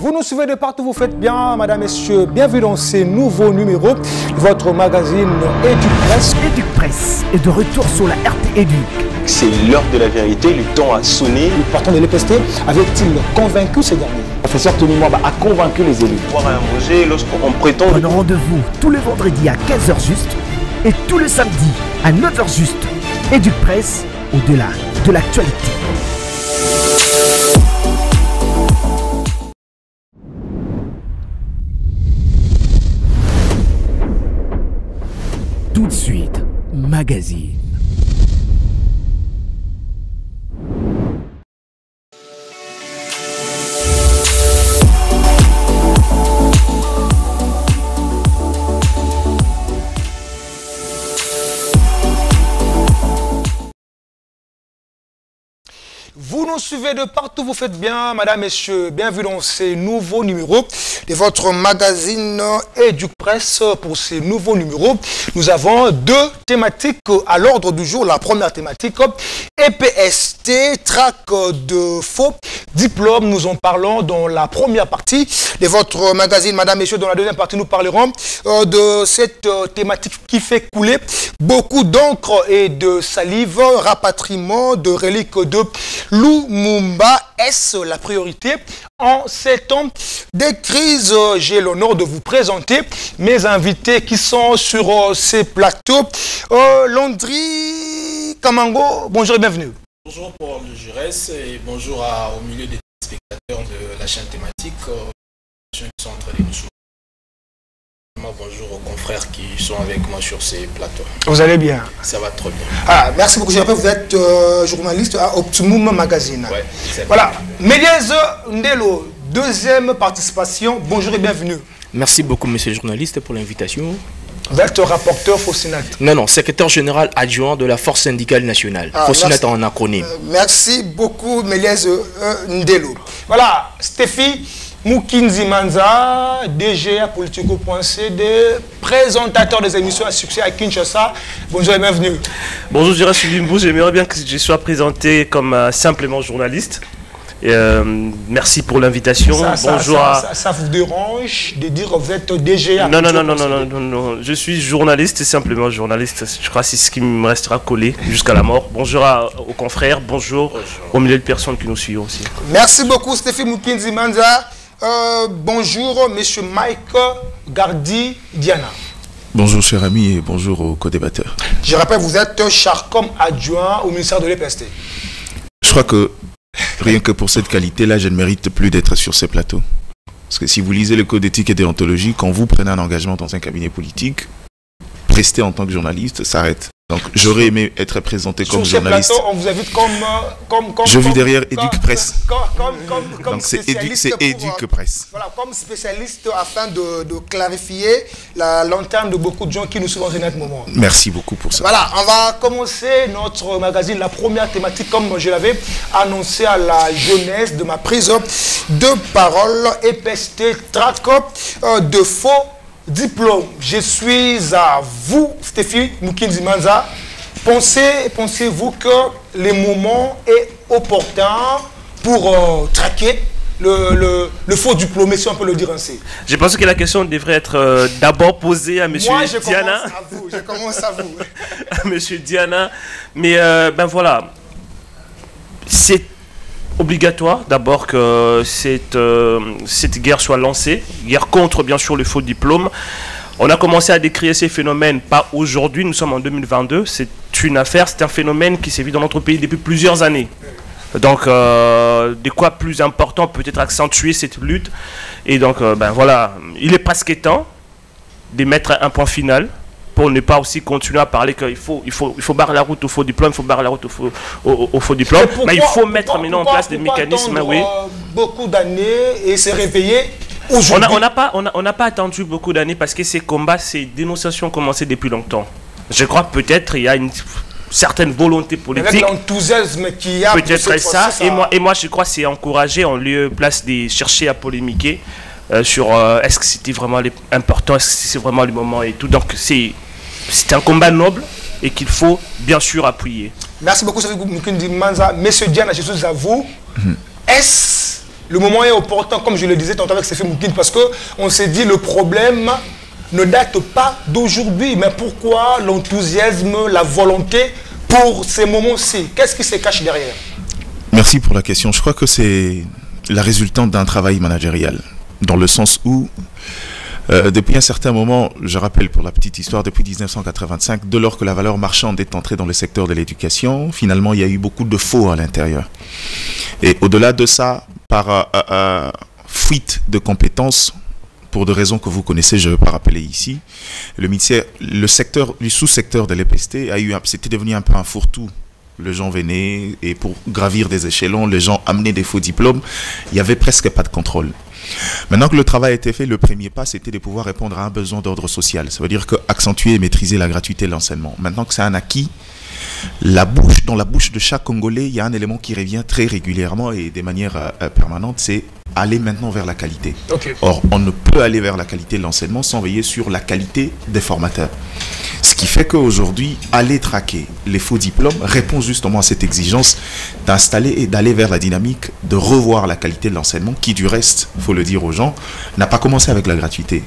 Vous nous suivez de partout, vous faites bien, madame, messieurs. Bienvenue dans ces nouveaux numéros de votre magazine EducPresse. EducPresse est de retour sur la RT Edu. C'est l'heure de la vérité, le temps a sonné. Le patron de l'EPST avait-il convaincu ces derniers? Le professeur Tony Mwamba a convaincu les élus. Voir un projet lorsqu'on prétend... Un rendez-vous tous les vendredis à 15h juste et tous les samedis à 9h juste. EducPresse, au-delà de l'actualité. Tout de suite, magazine. Vous nous suivez de partout, vous faites bien, madame, messieurs. Bienvenue dans ces nouveaux numéros de votre magazine EducPresse. Pour ces nouveaux numéros, nous avons deux thématiques à l'ordre du jour. La première thématique, EPST, traque de faux diplômes. Nous en parlons dans la première partie de votre magazine, madame, messieurs. Dans la deuxième partie, nous parlerons de cette thématique qui fait couler beaucoup d'encre et de salive, rapatriement de reliques de Lumumba. Est-ce la priorité en ces temps de crise? J'ai l'honneur de vous présenter mes invités qui sont sur ces plateaux. Landry Kamango, bonjour et bienvenue. Bonjour Paul Jurès et bonjour au milieu des spectateurs de la chaîne thématique qui sont en train de nous suivre. Bonjour aux confrères qui sont avec moi sur ces plateaux. Vous allez bien? Ça va trop bien. Ah, merci beaucoup. Je rappelle, vous êtes journaliste à Optimum Magazine. Ouais, voilà. Méliès Ndelo, deuxième participation. Bonjour et bienvenue. Merci beaucoup, monsieur le journaliste, pour l'invitation. Vous êtes rapporteur Fossinat. Non, secrétaire général adjoint de la Force syndicale nationale. Fossinat en acronyme. Merci beaucoup, Méliès Ndelo. Voilà, Stéphie Mukinzi Manza, DG à Politico.cd, présentateur des émissions à succès à Kinshasa. Bonjour et bienvenue. Bonjour, Gérard Sulimbo. J'aimerais bien que je sois présenté comme simplement journaliste. Merci pour l'invitation. Bonjour. Ça vous dérange de dire que vous êtes DG à Non. Je suis journaliste, simplement journaliste. Je crois que c'est ce qui me restera collé jusqu'à la mort. Bonjour aux confrères, bonjour aux milliers de personnes qui nous suivent aussi. Merci beaucoup, Stéphie Mukinzi Manza. Bonjour, monsieur Mike Gardi Diana. Bonjour, cher ami, et bonjour aux co-débatteurs. Je rappelle, vous êtes Charcom adjoint au ministère de l'EPST. Je crois que rien que pour cette qualité-là, je ne mérite plus d'être sur ces plateaux. Parce que si vous lisez le code d'éthique et déontologie, quand vous prenez un engagement dans un cabinet politique, prester en tant que journaliste s'arrête. Donc j'aurais aimé être présenté comme journaliste. Sur ces plateaux, on vous invite comme je vis derrière EducPresse. Donc c'est EducPresse. Voilà, comme spécialiste afin de clarifier la lanterne de beaucoup de gens qui nous suivent en ce moment. Merci beaucoup pour ça. Voilà, on va commencer notre magazine. La première thématique, comme je l'avais annoncé à la jeunesse de ma prise de parole, EPST, traque de faux diplôme. Je suis à vous, Stéphie Mukinzi Manza. Pensez-vous que le moment est opportun pour traquer le faux diplômé, si on peut le dire ainsi? Je pense que la question devrait être d'abord posée à M. Diana. Je commence à vous. À M. Diana. Mais ben voilà, c'est obligatoire d'abord que cette guerre soit lancée, guerre contre bien sûr le faux diplôme. On a commencé à décrire ces phénomènes, pas aujourd'hui, nous sommes en 2022, c'est une affaire, c'est un phénomène qui sévit dans notre pays depuis plusieurs années. Donc de quoi plus important peut-être accentuer cette lutte. Et donc ben voilà, il est presque temps de mettre un point final pour ne pas aussi continuer à parler qu'il faut barrer la route au faux diplôme, il faut barrer la route au faux diplôme. Mais il faut mettre maintenant en place des mécanismes. Oui. Beaucoup d'années et se réveiller. On n'a pas attendu beaucoup d'années parce que ces combats, ces dénonciations ont commencé depuis longtemps. Je crois que peut-être il y a une certaine volonté politique. Avec l'enthousiasme qu'il y a. Peut-être ça. Et moi, je crois que c'est encouragé en lieu place de chercher à polémiquer sur est-ce que c'était vraiment important, est-ce que c'est vraiment le moment et tout. Donc c'est un combat noble et qu'il faut bien sûr appuyer. Merci beaucoup, Stéphie Mukinzi Manza. Monsieur Diana, je suis à vous. Est-ce le moment est opportun, comme je le disais tantôt avec Sefi Moukine, parce qu'on s'est dit le problème ne date pas d'aujourd'hui. Mais pourquoi l'enthousiasme, la volonté pour ces moments-ci? Qu'est-ce qui se cache derrière? Merci pour la question. Je crois que c'est la résultante d'un travail managérial, dans le sens où, depuis un certain moment, je rappelle pour la petite histoire, depuis 1985, dès lors que la valeur marchande est entrée dans le secteur de l'éducation, finalement, il y a eu beaucoup de faux à l'intérieur. Et au-delà de ça, par fuite de compétences, pour des raisons que vous connaissez, je ne vais pas rappeler ici, le sous-secteur de l'EPST c'était devenu un peu un fourre-tout. Les gens venaient et pour gravir des échelons, les gens amenaient des faux diplômes. Il n'y avait presque pas de contrôle. Maintenant que le travail a été fait, le premier pas, c'était de pouvoir répondre à un besoin d'ordre social. Ça veut dire accentuer et maîtriser la gratuité de l'enseignement. Maintenant que c'est un acquis, dans la bouche de chaque Congolais, il y a un élément qui revient très régulièrement et de manière permanente, c'est aller maintenant vers la qualité. Okay. Or, on ne peut aller vers la qualité de l'enseignement sans veiller sur la qualité des formateurs. Ce qui fait qu'aujourd'hui, aller traquer les faux diplômes répond justement à cette exigence d'installer et d'aller vers la dynamique de revoir la qualité de l'enseignement qui, du reste, il faut le dire aux gens, n'a pas commencé avec la gratuité.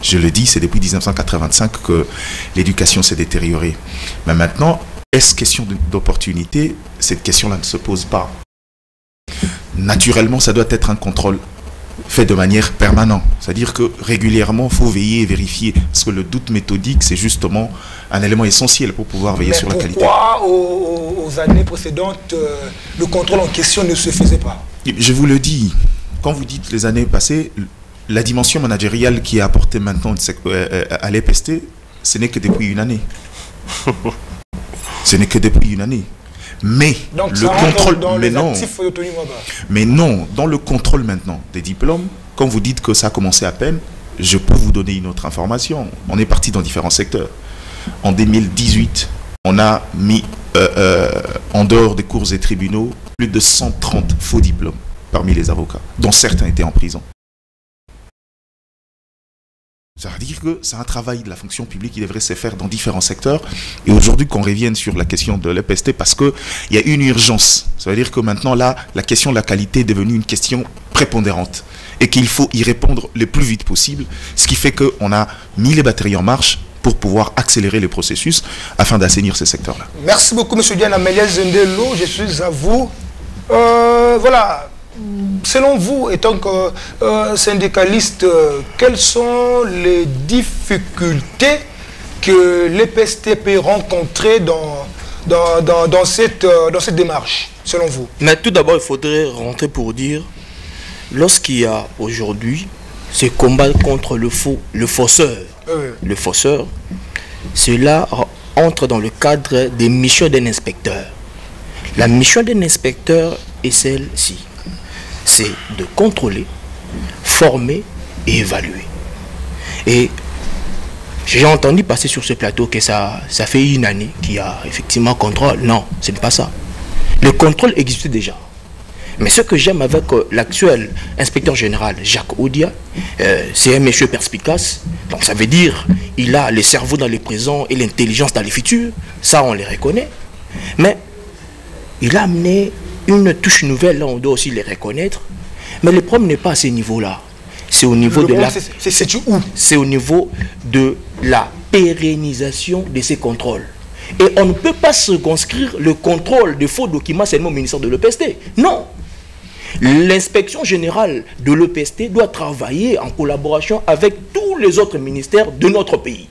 Je le dis, c'est depuis 1985 que l'éducation s'est détériorée. Mais maintenant, est-ce question d'opportunité? Cette question-là ne se pose pas. Naturellement, ça doit être un contrôle fait de manière permanente. C'est-à-dire que régulièrement, il faut veiller et vérifier. Parce que le doute méthodique, c'est justement un élément essentiel pour pouvoir veiller sur la qualité. Pourquoi aux années précédentes, le contrôle en question ne se faisait pas? Je vous le dis, quand vous dites les années passées, la dimension managériale qui est apportée maintenant à l'EPST, ce n'est que depuis une année. Ce n'est que depuis une année. Mais donc, le contrôle, mais non, dans le contrôle maintenant des diplômes, quand vous dites que ça a commencé à peine, je peux vous donner une autre information. On est parti dans différents secteurs. En 2018, on a mis en dehors des cours et tribunaux plus de 130 faux diplômes parmi les avocats, dont certains étaient en prison. Ça veut dire que c'est un travail de la fonction publique qui devrait se faire dans différents secteurs. Et aujourd'hui, qu'on revienne sur la question de l'EPST, parce qu'il y a une urgence. Ça veut dire que maintenant, là, la question de la qualité est devenue une question prépondérante. Et qu'il faut y répondre le plus vite possible. Ce qui fait qu'on a mis les batteries en marche pour pouvoir accélérer les processus afin d'assainir ces secteurs-là. Merci beaucoup, M. Diana Méliès Zendelo. Je suis à vous. Voilà. Selon vous, étant que syndicaliste, quelles sont les difficultés que l'EPST peut rencontrer dans cette démarche, selon vous? Mais tout d'abord, il faudrait rentrer pour dire, lorsqu'il y a aujourd'hui ce combat contre le fausseur, le fausseur, cela entre dans le cadre des missions d'un inspecteur. La mission d'un inspecteur est celle-ci. C'est de contrôler, former et évaluer. Et j'ai entendu passer sur ce plateau que ça fait une année qu'il y a effectivement contrôle. Non, ce n'est pas ça. Le contrôle existait déjà. Mais ce que j'aime avec l'actuel inspecteur général Jacques Oudia, c'est un monsieur perspicace. Donc ça veut dire il a le cerveau dans le présent et l'intelligence dans le futur. Ça, on les reconnaît. Mais il a amené une touche nouvelle, là on doit aussi les reconnaître. Mais le problème n'est pas à ce niveau-là. C'est au niveau de la... C'est au niveau de la pérennisation de ces contrôles. Et on ne peut pas circonscrire le contrôle de faux documents seulement au ministère de l'EPST. Non. L'inspection générale de l'EPST doit travailler en collaboration avec tous les autres ministères de notre pays.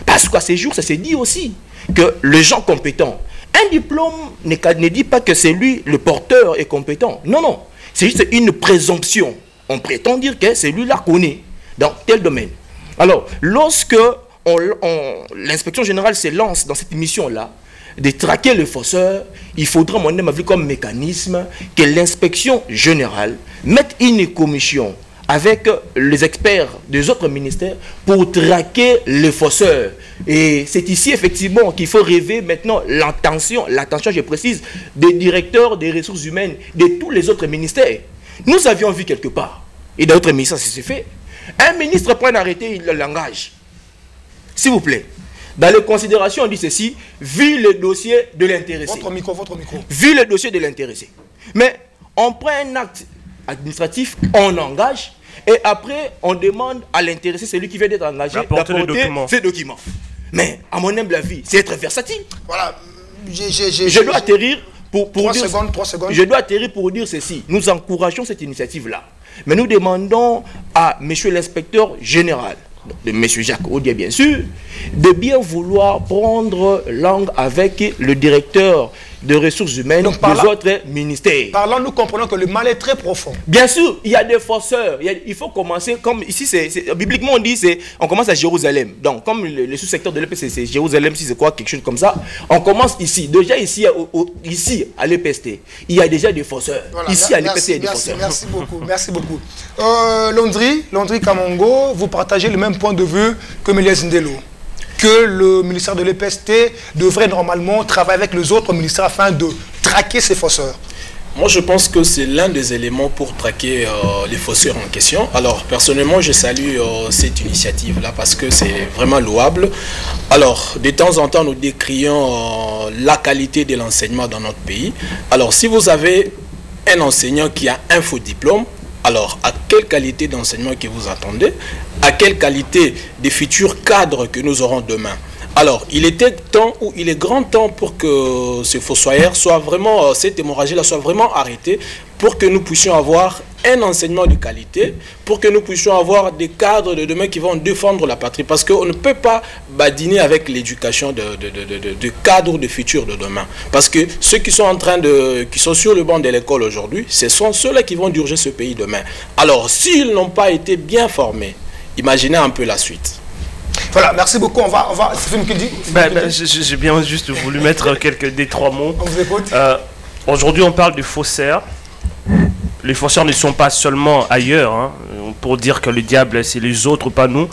Parce qu'à ces jours, ça s'est dit aussi que les gens compétents, un diplôme ne dit pas que c'est lui le porteur est compétent. Non, non. C'est juste une présomption. On prétend dire que c'est lui là qu'on est dans tel domaine. Alors, lorsque l'inspection générale se lance dans cette mission-là, de traquer le fausseur, il faudra, mon avis, comme mécanisme que l'inspection générale mette une commission avec les experts des autres ministères pour traquer les fausseurs. Et c'est ici effectivement qu'il faut rêver maintenant l'attention, je précise, des directeurs des ressources humaines de tous les autres ministères. Nous avions vu quelque part, et dans d'autres ministères ça s'est fait, un ministre prend un arrêté, il l'engage. S'il vous plaît, dans les considérations on dit ceci, vu le dossier de l'intéressé. Votre micro. Vu le dossier de l'intéressé. Mais on prend un acte administratif, on engage, et après, on demande à l'intéressé, celui qui vient d'être engagé, d'apporter ces documents. Mais, à mon humble avis, c'est être versatile. Voilà. Je dois atterrir pour 3 dire... secondes. Je dois atterrir pour dire ceci. Nous encourageons cette initiative-là. Mais nous demandons à monsieur l'inspecteur général, de monsieur Jacques Audier bien sûr, de bien vouloir prendre langue avec le directeur de ressources humaines des autres ministères. Parlant, nous comprenons que le mal est très profond. Bien sûr, il y a des forceurs. Il faut commencer, comme ici, bibliquement on dit, on commence à Jérusalem. Donc, comme le sous-secteur de l'EPST, c'est Jérusalem, si c'est quoi, quelque chose comme ça, on commence ici. Déjà ici à l'EPST, il y a déjà des forceurs. Voilà, ici à l'EPST, il y a des forceurs. Merci beaucoup, merci beaucoup. Landry Kamongo, vous partagez le même point de vue que Méliès Ndelo, que le ministère de l'EPST devrait normalement travailler avec les autres ministères afin de traquer ces fausseurs? Moi, je pense que c'est l'un des éléments pour traquer les fausseurs en question. Alors, personnellement, je salue cette initiative-là parce que c'est vraiment louable. Alors, de temps en temps, nous décrions la qualité de l'enseignement dans notre pays. Alors, si vous avez un enseignant qui a un faux diplôme, alors, à quelle qualité d'enseignement que vous attendez? À quelle qualité des futurs cadres que nous aurons demain? Alors, il était temps, ou il est grand temps pour que ce fossoyeur soit vraiment, cette hémorragie-là soit vraiment arrêtée, pour que nous puissions avoir un enseignement de qualité, pour que nous puissions avoir des cadres de demain qui vont défendre la patrie. Parce qu'on ne peut pas badiner avec l'éducation de cadres de futur de demain. Parce que ceux qui sont qui sont sur le banc de l'école aujourd'hui, ce sont ceux-là qui vont diriger ce pays demain. Alors, s'ils n'ont pas été bien formés, imaginez un peu la suite. Voilà, merci beaucoup. On va j'ai bien juste voulu mettre des 3 mots. On vous écoute. Aujourd'hui, on parle de faussaires. Les faussaires ne sont pas seulement ailleurs, hein, pour dire que le diable, c'est les autres, pas nous.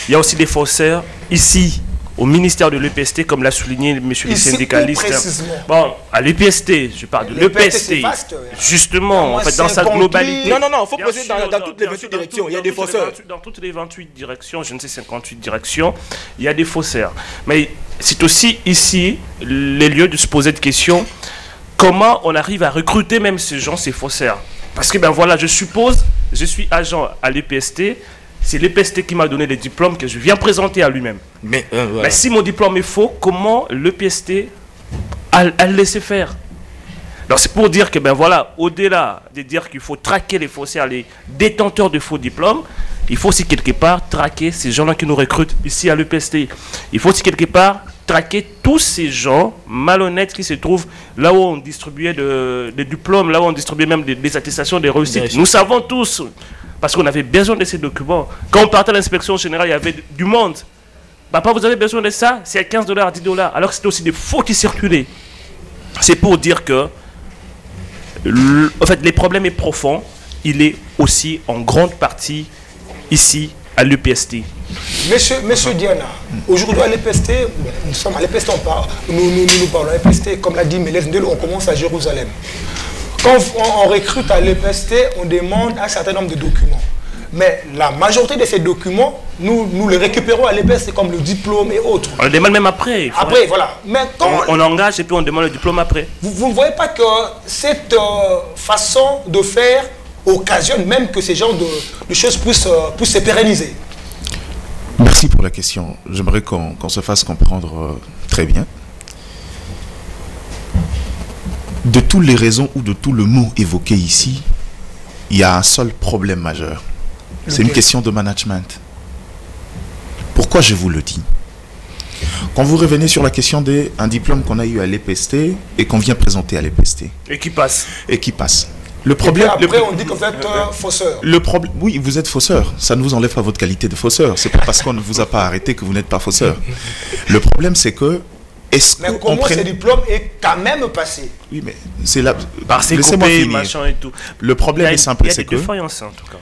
Il y a aussi des faussaires ici, au ministère de l'EPST, comme l'a souligné monsieur le syndicaliste. Bon, à l'EPST, je parle de l'EPST. Justement, en fait, dans sa globalité. Non, il faut poser dans toutes les 28 directions, il y a des faussaires. Dans toutes les 28 directions, je ne sais 58 directions, il y a des faussaires. Mais c'est aussi ici les lieux de se poser des questions. Comment on arrive à recruter même ces gens, ces faussaires? Parce que, ben voilà, je suppose, je suis agent à l'EPST, c'est l'EPST qui m'a donné les diplômes que je viens présenter à lui-même. Mais si mon diplôme est faux, comment l'EPST a laissé faire? Alors c'est pour dire que, ben voilà, au-delà de dire qu'il faut traquer les faussaires, les détenteurs de faux diplômes, il faut aussi quelque part traquer ces gens-là qui nous recrutent ici à l'EPST. Il faut aussi quelque part traquer tous ces gens malhonnêtes qui se trouvent là où on distribuait des diplômes, là où on distribuait même des attestations, des réussites. Nous savons tous, parce qu'on avait besoin de ces documents. Quand on partait à l'inspection générale, il y avait du monde. Papa, vous avez besoin de ça? C'est à 15 $, à 10 $. Alors que c'était aussi des faux qui circulaient. C'est pour dire que, en fait, le problème est profond. Il est aussi en grande partie ici à l'EPST. Monsieur Diana, aujourd'hui à l'EPST, nous sommes à l'EPST, nous parlons à l'EPST, comme l'a dit Méliès Ndelo, on commence à Jérusalem. Quand on recrute à l'EPST, on demande un certain nombre de documents. Mais la majorité de ces documents, nous les récupérons à l'EPST comme le diplôme et autres. On le demande même après. Après, voilà. Mais quand on engage et puis on demande le diplôme après. Vous ne voyez pas que cette façon de faire occasionne même que ces genres de choses puissent se pérenniser? Merci pour la question. J'aimerais qu'on se fasse comprendre très bien. De toutes les raisons ou de tout le mot évoqué ici, il y a un seul problème majeur. C'est une question de management. Pourquoi je vous le dis? Quand vous revenez sur la question d'un diplôme qu'on a eu à l'EPST et qu'on vient présenter à l'EPST. Et qui passe. Et qui passe. Le problème, après, on dit que vous êtes fausseur. Oui, vous êtes fausseur. Ça ne vous enlève pas votre qualité de fausseur. C'est pas parce qu'on ne vous a pas arrêté que vous n'êtes pas fausseur. Le problème, c'est que... Mais comment ce diplôme est quand même passé? Oui, mais c'est là... Laissez-moi finir. Machin et tout. Le problème est simple, c'est que... Il y a des défaillances, en tout cas.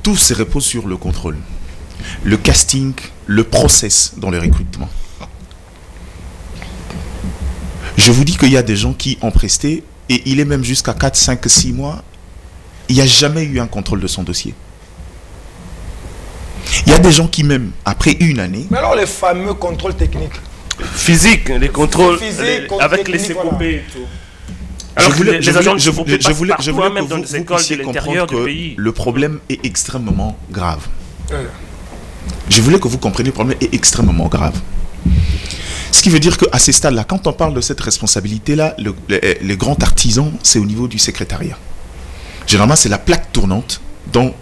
Tout se repose sur le contrôle. Le casting, le process dans le recrutement. Je vous dis qu'il y a des gens qui ont presté... Et il est même jusqu'à 4, 5, 6 mois, il n'y a jamais eu un contrôle de son dossier. Il y a des gens qui même, après une année... Mais alors les fameux contrôles techniques? Physiques, les contrôles avec les CCOP voilà. et tout. Alors que les agents je voulais que même dans les écoles de l'intérieur du pays. Le problème est extrêmement grave. Je voulais que vous compreniez, le problème est extrêmement grave. Ce qui veut dire qu'à ces stades-là, quand on parle de cette responsabilité-là, les grands artisans, c'est au niveau du secrétariat. Généralement, c'est la plaque tournante dans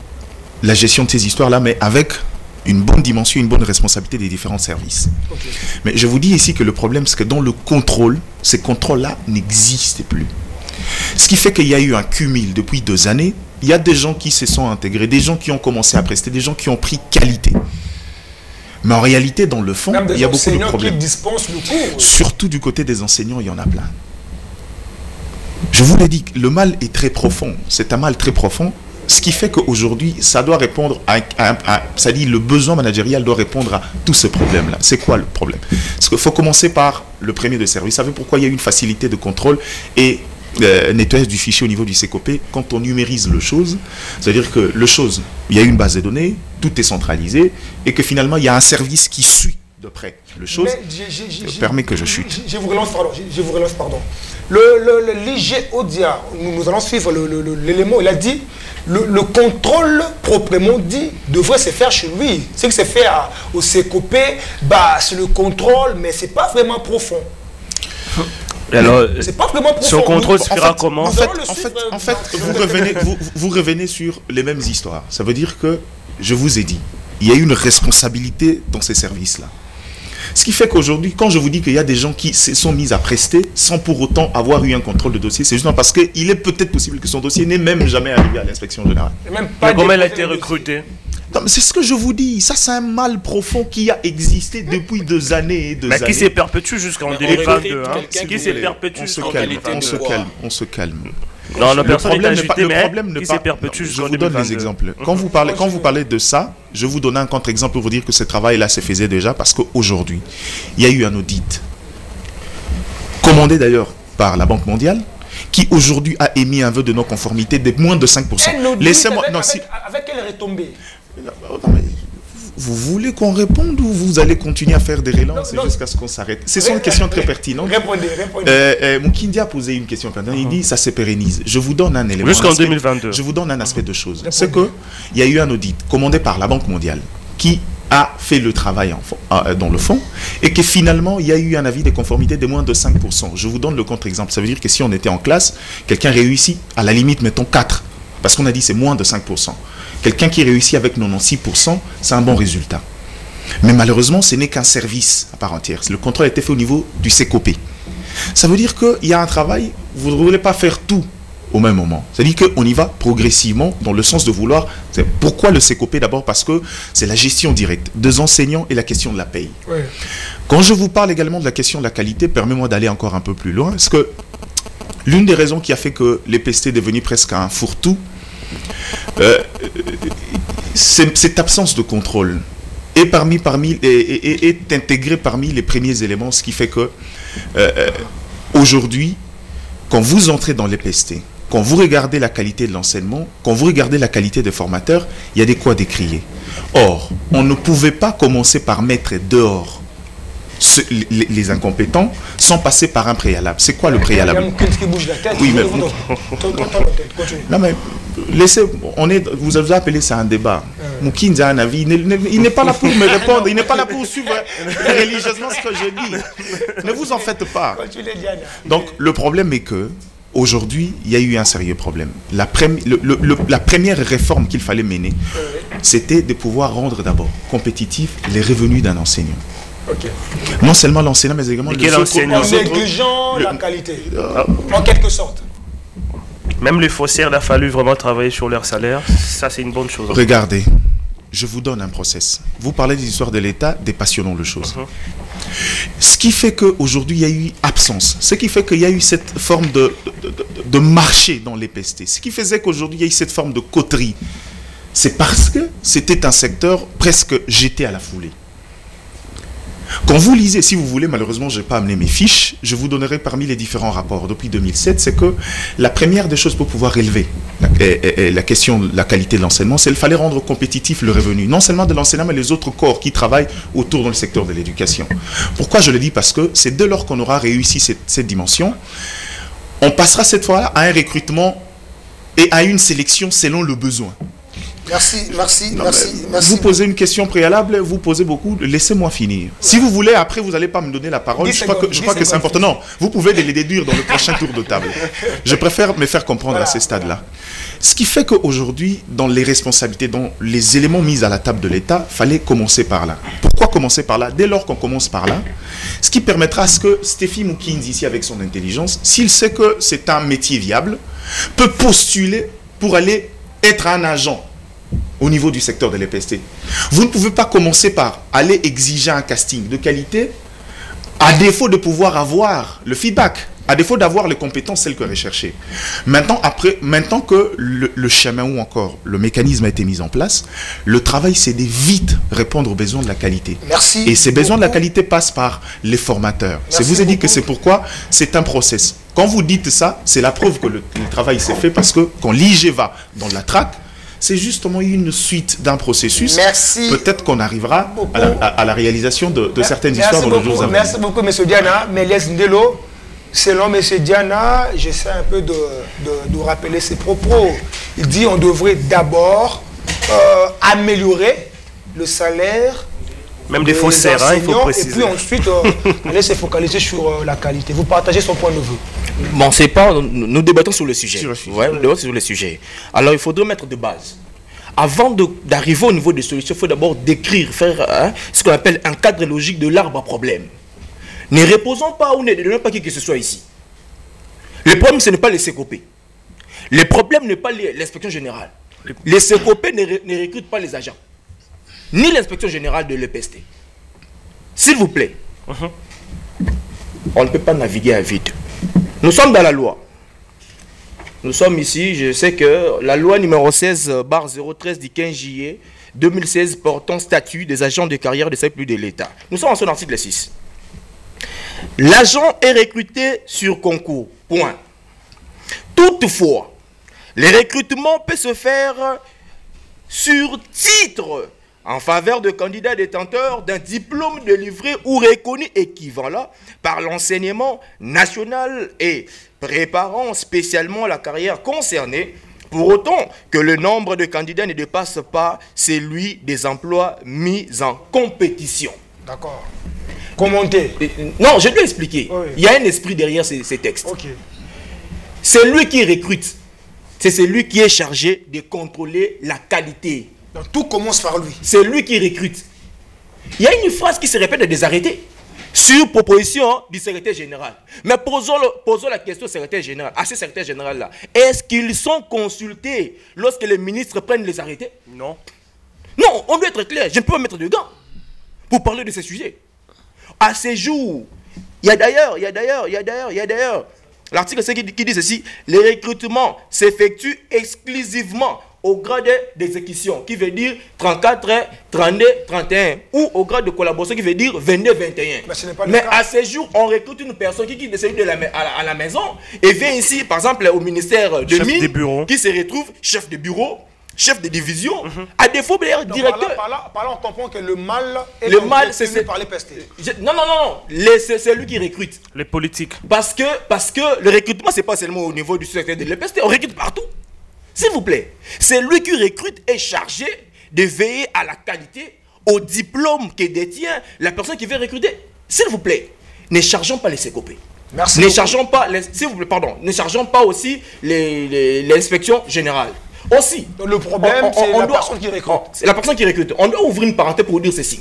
la gestion de ces histoires-là, mais avec une bonne dimension, une bonne responsabilité des différents services. Okay. Mais je vous dis ici que le problème, c'est que dans le contrôle, ces contrôles-là n'existent plus. Ce qui fait qu'il y a eu un cumul depuis 2 années. Il y a des gens qui se sont intégrés, des gens qui ont commencé à prester, des gens qui ont pris qualité. Mais en réalité, dans le fond, il y a beaucoup de problèmes. Qui dispensent le cours. Surtout du côté des enseignants, il y en a plein. Je vous l'ai dit, le mal est très profond. C'est un mal très profond. Ce qui fait qu'aujourd'hui, ça doit répondre ça dit le besoin managérial doit répondre à tous ces problèmes-là. C'est quoi le problème? Parce qu'il faut commencer par le premier de service. Vous savez pourquoi il y a une facilité de contrôle et nettoyage du fichier au niveau du CECOP quand on numérise le chose? C'est-à-dire que le chose, il y a une base de données, tout est centralisé et que finalement, il y a un service qui suit de près le chose. Permet que je chute. Je vous relance, pardon. L'IG Odia, nous allons suivre l'élément, il a dit le contrôle proprement dit devrait se faire chez lui. Ce qui se fait au CECOP, c'est le contrôle, mais c'est pas vraiment profond. Alors, c'est pas vraiment profond. Son contrôle se fera comment? En fait, vous revenez sur les mêmes histoires. Ça veut dire que, je vous ai dit, il y a une responsabilité dans ces services-là. Ce qui fait qu'aujourd'hui, quand je vous dis qu'il y a des gens qui se sont mis à prester sans pour autant avoir eu un contrôle de dossier, c'est justement parce qu'il est peut-être possible que son dossier n'ait même jamais arrivé à l'inspection générale. Comment elle a été recrutée? C'est ce que je vous dis. Ça, c'est un mal profond qui a existé depuis 2 années et 2 années. Qui s'est perpétué jusqu'en 2022. Qui s'est perpétué jusqu'en 2022. On se calme. Non, le problème ne s'est perpétué jusqu'en 2022. Je vous donne des exemples. Quand vous parlez de ça, je vous donne un contre-exemple pour vous dire que ce travail-là se faisait déjà parce qu'aujourd'hui, il y a eu un audit commandé d'ailleurs par la Banque mondiale qui aujourd'hui a émis un vœu de non-conformité de moins de 5%. Laissez-moi... Avec quelle retombée? Vous voulez qu'on réponde ou vous allez continuer à faire des relances jusqu'à ce qu'on s'arrête? Ce sont des questions très pertinentes. Répondez. Moukindi a posé une question pertinente. Il dit ça se pérennise. Je vous donne un élément. Jusqu'en 2022. Je vous donne un aspect de choses. C'est qu'il y a eu un audit commandé par la Banque mondiale qui a fait le travail dans le fond et que finalement il y a eu un avis de conformité de moins de 5%. Je vous donne le contre-exemple. Ça veut dire que si on était en classe, quelqu'un réussit à la limite, mettons 4, parce qu'on a dit c'est moins de 5%. Quelqu'un qui réussit avec 96%, c'est un bon résultat. Mais malheureusement, ce n'est qu'un service à part entière. Le contrôle a été fait au niveau du CECOP. Ça veut dire qu'il y a un travail, vous ne voulez pas faire tout au même moment. C'est-à-dire qu'on y va progressivement dans le sens de vouloir... Pourquoi le CECOP? D'abord parce que c'est la gestion directe des enseignants et la question de la paye. Oui. Quand je vous parle également de la question de la qualité, permettez-moi d'aller encore un peu plus loin. Parce que l'une des raisons qui a fait que l'EPST est devenu presque un fourre-tout, cette absence de contrôle est intégrée parmi les premiers éléments, ce qui fait que aujourd'hui, quand vous entrez dans l'EPST, quand vous regardez la qualité de l'enseignement, quand vous regardez la qualité des formateurs, il y a de quoi décrier. Or, on ne pouvait pas commencer par mettre dehors les incompétents sans passer par un préalable. C'est quoi le préalable? Oui, mais non, mais laissez, vous avez appelé ça un débat. Moukindi a un avis. Il n'est pas là pour me répondre. Il n'est pas là pour suivre religieusement ce que je dis. Ne vous en faites pas. Donc, le problème est que aujourd'hui, il y a eu un sérieux problème. La première réforme qu'il fallait mener, c'était de pouvoir rendre d'abord compétitifs les revenus d'un enseignant. Okay. Non seulement l'enseignant, mais également en négligeant la qualité, en quelque sorte. Même les faussaires, il a fallu vraiment travailler sur leur salaire. Ça, c'est une bonne chose. Regardez, je vous donne un process. Vous parlez des histoires de l'État, dépassionnons les choses. Ce qui fait qu'aujourd'hui, il y a eu absence. Ce qui fait qu'il y a eu cette forme de marché dans l'EPST. Ce qui faisait qu'aujourd'hui, il y a eu cette forme de coterie. C'est parce que c'était un secteur presque jeté à la foulée. Quand vous lisez, si vous voulez, malheureusement, je n'ai pas amené mes fiches, je vous donnerai parmi les différents rapports depuis 2007, c'est que la première des choses pour pouvoir élever la question de la qualité de l'enseignement, c'est qu'il fallait rendre compétitif le revenu, non seulement de l'enseignant, mais les autres corps qui travaillent autour dans le secteur de l'éducation. Pourquoi je le dis? Parce que c'est dès lors qu'on aura réussi cette dimension, on passera cette fois-là à un recrutement et à une sélection selon le besoin. Merci. Vous posez une question préalable, vous posez beaucoup, laissez-moi finir. Si vous voulez, après, vous n'allez pas me donner la parole. Je crois que c'est important. Non, vous pouvez les déduire dans le prochain tour de table. Je préfère me faire comprendre à ces stades-là. Ce qui fait qu'aujourd'hui, dans les responsabilités, dans les éléments mis à la table de l'État, il fallait commencer par là. Pourquoi commencer par là? Dès lors qu'on commence par là, ce qui permettra à ce que Stéphie Moukins, ici avec son intelligence, s'il sait que c'est un métier viable, peut postuler pour aller être un agent au niveau du secteur de l'EPST. Vous ne pouvez pas commencer par aller exiger un casting de qualité à défaut de pouvoir avoir le feedback, à défaut d'avoir les compétences celles que recherchées. Maintenant que le chemin ou encore le mécanisme a été mis en place, le travail c'est de vite répondre aux besoins de la qualité. Merci. Et ces besoins de la qualité passent par les formateurs. Je vous ai dit que c'est pourquoi c'est un process. Quand vous dites ça, c'est la preuve que le travail s'est fait, parce que quand l'IG va dans la traque, c'est justement une suite d'un processus. Merci. Peut-être qu'on arrivera à la réalisation de certaines histoires dans le jour à venir. Merci beaucoup, M. Diana. Mais les Ndelo, selon M. Diana, j'essaie un peu de rappeler ses propos. Il dit qu'on devrait d'abord améliorer le salaire. Même des faussaires, hein, il faut préciser. Et puis ensuite, aller se focaliser sur la qualité. Vous partagez son point de vue. Bon, c'est pas... Nous débattons sur le sujet. Ouais, nous débattons sur le sujet. Alors, il faudrait mettre de base. Avant d'arriver au niveau des solutions, il faut d'abord décrire, faire ce qu'on appelle un cadre logique de l'arbre à problème. Ne reposons pas ou ne donnons pas qui que ce soit ici. Le problème, ce n'est pas les CECOP. Le problème n'est pas l'inspection générale. Les CECOP ne recrutent pas les agents. Ni l'inspection générale de l'EPST. S'il vous plaît, on ne peut pas naviguer à vide. Nous sommes dans la loi. Nous sommes ici, je sais que la loi numéro 16/013 du 15 juillet 2016 portant statut des agents de carrière de service de l'État. Nous sommes en son article 6. L'agent est recruté sur concours. Point. Toutefois, le recrutement peut se faire sur titre en faveur de candidats détenteurs d'un diplôme délivré ou reconnu équivalent par l'enseignement national et préparant spécialement la carrière concernée, pour autant que le nombre de candidats ne dépasse pas celui des emplois mis en compétition. D'accord. Commenter. Non, je vais expliquer. Oui. Il y a un esprit derrière ces textes. Okay. C'est lui qui recrute. C'est celui qui est chargé de contrôler la qualité. Donc tout commence par lui. C'est lui qui recrute. Il y a une phrase qui se répète des arrêtés sur proposition du secrétaire général. Mais posons la question au secrétaire général, à ce secrétaire général-là. Est-ce qu'ils sont consultés lorsque les ministres prennent les arrêtés? Non. Non, on doit être clair. Je ne peux pas mettre de gants pour parler de ces sujets. À ces jours, il y a d'ailleurs, l'article 5 qui dit ceci: les recrutements s'effectuent exclusivement au grade d'exécution, qui veut dire 34, 32, 31, ou au grade de collaboration, qui veut dire 22, 21. Mais à ces jours, on recrute une personne qui quitte celui à la maison et vient ici, par exemple, au ministère de Mines, qui se retrouve chef de bureau, chef de division, à défaut d'ailleurs directeur. Par là, on comprend que le mal est c'est par les pestés. Non, c'est lui qui recrute. Les politiques. Parce que le recrutement, c'est pas seulement au niveau du secteur de l'EPST, on recrute partout. S'il vous plaît, c'est lui qui recrute et chargé de veiller à la qualité, au diplôme que détient la personne qui veut recruter. S'il vous plaît, ne chargeons pas les CECOP. Merci. Ne chargeons pas, s'il vous plaît, pardon, ne chargeons pas aussi l'inspection générale. Aussi, le problème, c'est la personne qui recrute. C'est la personne qui recrute. On doit ouvrir une parenthèse pour dire ceci.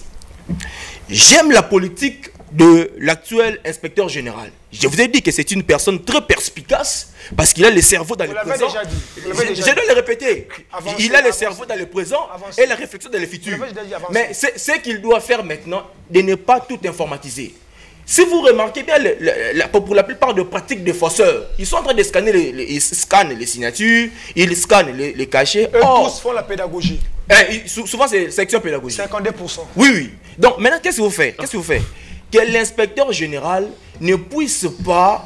J'aime la politique de l'actuel inspecteur général. Je vous ai dit que c'est une personne très perspicace parce qu'il a le cerveau dans le présent. Je dois le répéter. Il a le cerveau dans le présent et la réflexion dans le futur. Mais ce qu'il doit faire maintenant, de ne pas tout informatiser. Si vous remarquez bien, pour la plupart des pratiques de fausseurs, ils sont en train de scanner ils scannent les signatures, ils scannent les cachets. Eux tous font la pédagogie. Souvent, c'est section pédagogique. 52%. Oui. Donc, maintenant, qu'est-ce que vous faites? Que l'inspecteur général ne puisse pas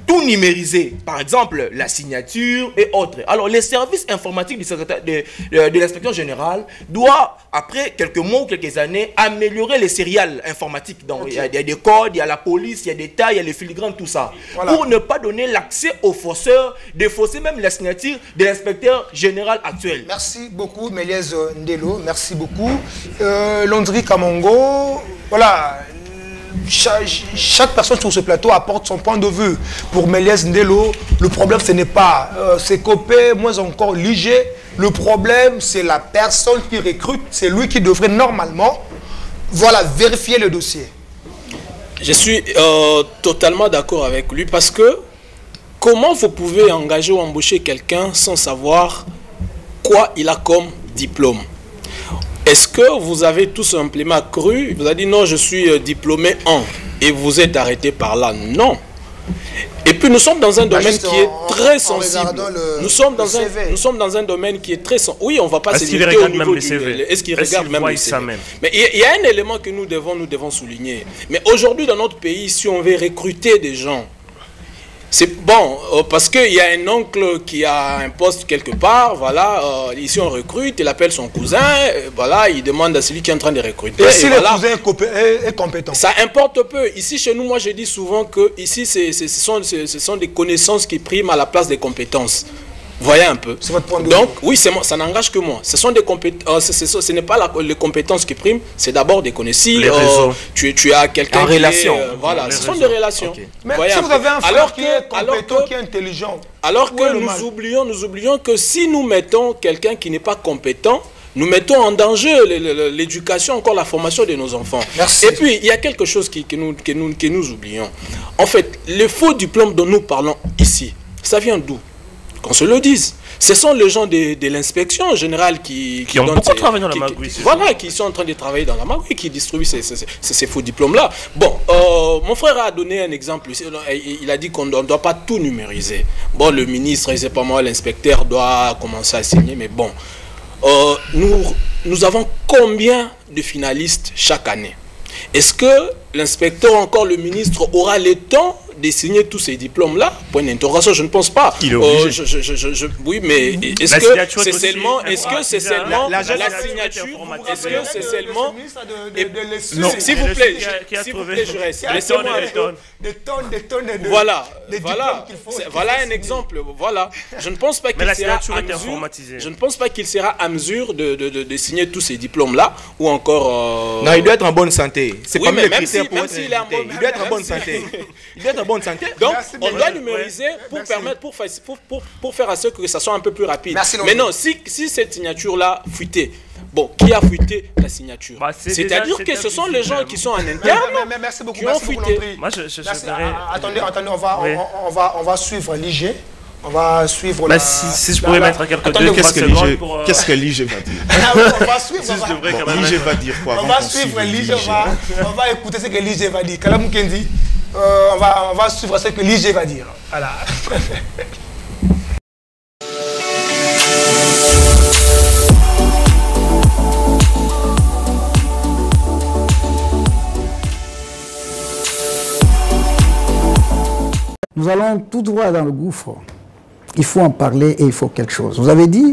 tout numériser, par exemple la signature et autres. Alors les services informatiques du secrétaire de l'inspecteur général doivent, après quelques mois ou quelques années, améliorer les serials informatiques. Donc il y a des codes, il y a la police, il y a des tailles, il y a les filigranes, tout ça. Voilà. Pour ne pas donner l'accès aux fausseurs, défausser même la signature de l'inspecteur général actuel. Merci beaucoup Méliès Ndelo, merci beaucoup. Landry Kamongo, voilà. Chaque personne sur ce plateau apporte son point de vue. Pour Méliès Ndelo, le problème ce n'est pas ses copains, moins encore l'IG. Le problème c'est la personne qui recrute, c'est lui qui devrait normalement vérifier le dossier. Je suis totalement d'accord avec lui parce que comment vous pouvez engager ou embaucher quelqu'un sans savoir quoi il a comme diplôme? Est-ce que vous avez tout simplement cru, vous avez dit non, je suis diplômé en, et vous êtes arrêté par là? Non. Et puis nous sommes dans un domaine qui est très sensible. Nous sommes dans un domaine qui est très sensible. Oui, on ne va pas se limiter au niveau du CV. Est-ce qu'ils regardent même le CV? Mais il y a un élément que nous devons souligner. Mais aujourd'hui dans notre pays, si on veut recruter des gens, c'est bon, parce qu'il y a un oncle qui a un poste quelque part, voilà, ici on recrute, il appelle son cousin, voilà, il demande à celui qui est en train de recruter. Et si le cousin est compétent? Ça importe peu. Ici, chez nous, moi je dis souvent que ici, ce sont des connaissances qui priment à la place des compétences. Voyez un peu. Votre point de Donc, oui, ça n'engage que moi. Ce sont des compétences. Ce n'est pas les compétences qui priment, c'est d'abord des connaissances. Tu as quelqu'un en relation. Voilà, ce sont des relations. Okay. Mais si vous avez un frère qui est compétent, qui est intelligent. Alors que nous oublions que si nous mettons quelqu'un qui n'est pas compétent, nous mettons en danger l'éducation, encore la formation de nos enfants. Merci. Et puis, il y a quelque chose que nous oublions. En fait, les faux diplômes dont nous parlons ici, ça vient d'où? Qu'on se le dise. Ce sont les gens de l'inspection générale qui ont beaucoup travaillé dans la magouille. Voilà, qui sont en train de travailler dans la magouille, qui distribuent ces faux diplômes-là. Bon, mon frère a donné un exemple. Il a dit qu'on ne doit pas tout numériser. Bon, le ministre, je ne sais pas moi, l'inspecteur doit commencer à signer, mais bon. Nous avons combien de finalistes chaque année? Est-ce que l'inspecteur, encore le ministre, aura le temps de signer tous ces diplômes-là? Point d'interrogation, je ne pense pas. Il est obligé. Oui, mais est-ce que c'est seulement, la signature? Est-ce que c'est seulement... S'il vous plaît, je reste. Laissez-moi des tonnes de voilà un exemple. Voilà. Je ne pense pas qu'il sera à mesure. Je ne pense pas qu'il sera à mesure de signer tous ces diplômes-là ou encore. Non, il doit être en bonne santé. C'est pas le critère pour être. Il doit être en bonne santé. Il doit être en bonne santé. Donc, on doit numériser pour permettre, pour faire à ce que ça soit un peu plus rapide. Mais non, si cette signature-là fuitait, bon, qui a fuité la signature? C'est-à-dire que ce sont les gens qui sont en interne qui ont fuité. Attendez, on va suivre l'IG. On va suivre la... Si je pourrais mettre quelques secondes pour... Qu'est-ce que l'IG va dire? On va suivre... l'IG va dire quoi? On va suivre l'IG, on va écouter ce que l'IG va dire. Kalamou Kendi, on va suivre ce que l'IG va dire. Voilà. Nous allons tout droit dans le gouffre. Il faut en parler et il faut quelque chose. Vous avez dit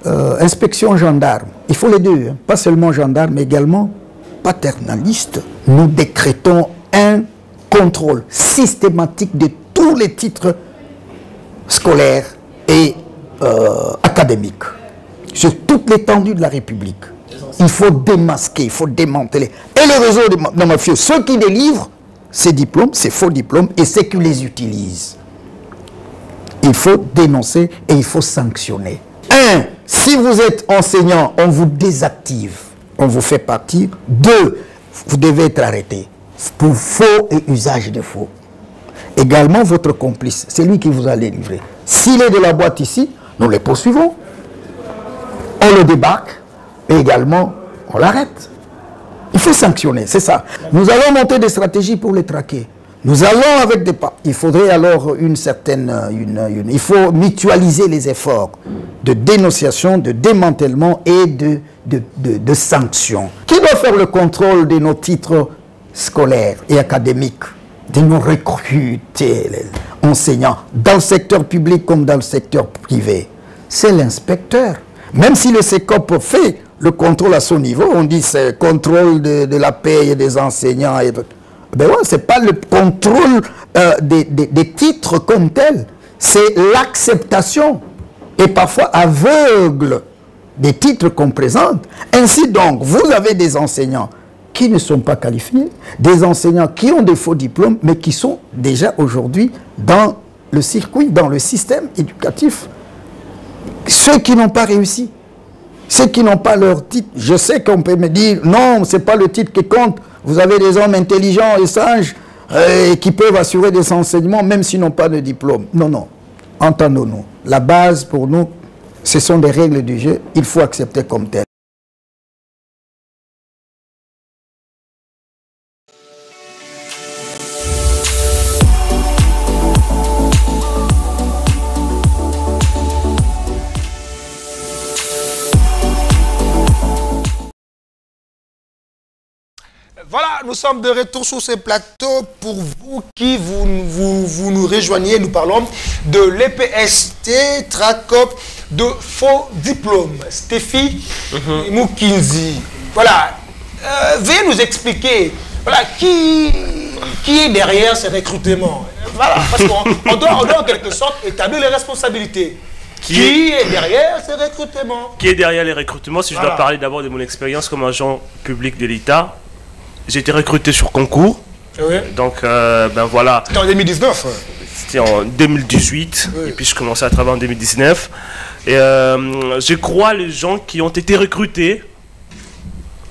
inspection gendarme. Il faut les deux, hein. Pas seulement gendarme, mais également paternaliste. Nous décrétons un contrôle systématique de tous les titres scolaires et académiques sur toute l'étendue de la République. Il faut démasquer, il faut démanteler. Et le réseau de mafieux, ceux qui délivrent ces diplômes, ces faux diplômes, et ceux qui les utilisent. Il faut dénoncer et il faut sanctionner. 1. Si vous êtes enseignant, on vous désactive, on vous fait partir. 2. Vous devez être arrêté pour faux et usage de faux. Également votre complice, c'est lui qui vous a les livrés. S'il est de la boîte ici, nous les poursuivons. On le débarque et également on l'arrête. Il faut sanctionner, c'est ça. Nous allons monter des stratégies pour les traquer. Nous allons avec des pas. Il faudrait alors une certaine... il faut mutualiser les efforts de dénonciation, de démantèlement et de sanctions. Qui doit faire le contrôle de nos titres scolaires et académiques? de nous recruter les enseignants dans le secteur public comme dans le secteur privé, c'est l'inspecteur. Même si le SECOP fait le contrôle à son niveau, on dit c'est contrôle de la paye des enseignants. Ben ouais, c'est pas le contrôle des titres comme tel, c'est l'acceptation et parfois aveugle des titres qu'on présente. Ainsi donc, vous avez des enseignants qui ne sont pas qualifiés, des enseignants qui ont des faux diplômes, mais qui sont déjà aujourd'hui dans le circuit, dans le système éducatif. Ceux qui n'ont pas réussi, ceux qui n'ont pas leur titre, je sais qu'on peut me dire, non, ce n'est pas le titre qui compte, vous avez des hommes intelligents et sages qui peuvent assurer des enseignements même s'ils n'ont pas de diplôme. Non, non, entendons-nous. La base pour nous, ce sont des règles du jeu, il faut accepter comme tel. Voilà, nous sommes de retour sur ce plateau. Pour vous qui vous nous rejoignez, nous parlons de l'EPST, TRACOP, de faux diplômes. Stéphie Mukinzi. Voilà, veuillez nous expliquer voilà, qui est derrière ces recrutements. Voilà, parce qu'on doit en quelque sorte établir les responsabilités. Qui est derrière ces recrutements? Qui est derrière les recrutements? Si je dois parler d'abord de mon expérience comme agent public de l'État, j'ai été recruté sur concours. Oui. Donc, ben voilà. C'était en 2019? C'était en 2018. Oui. Et puis, je commençais à travailler en 2019. Et je crois les gens qui ont été recrutés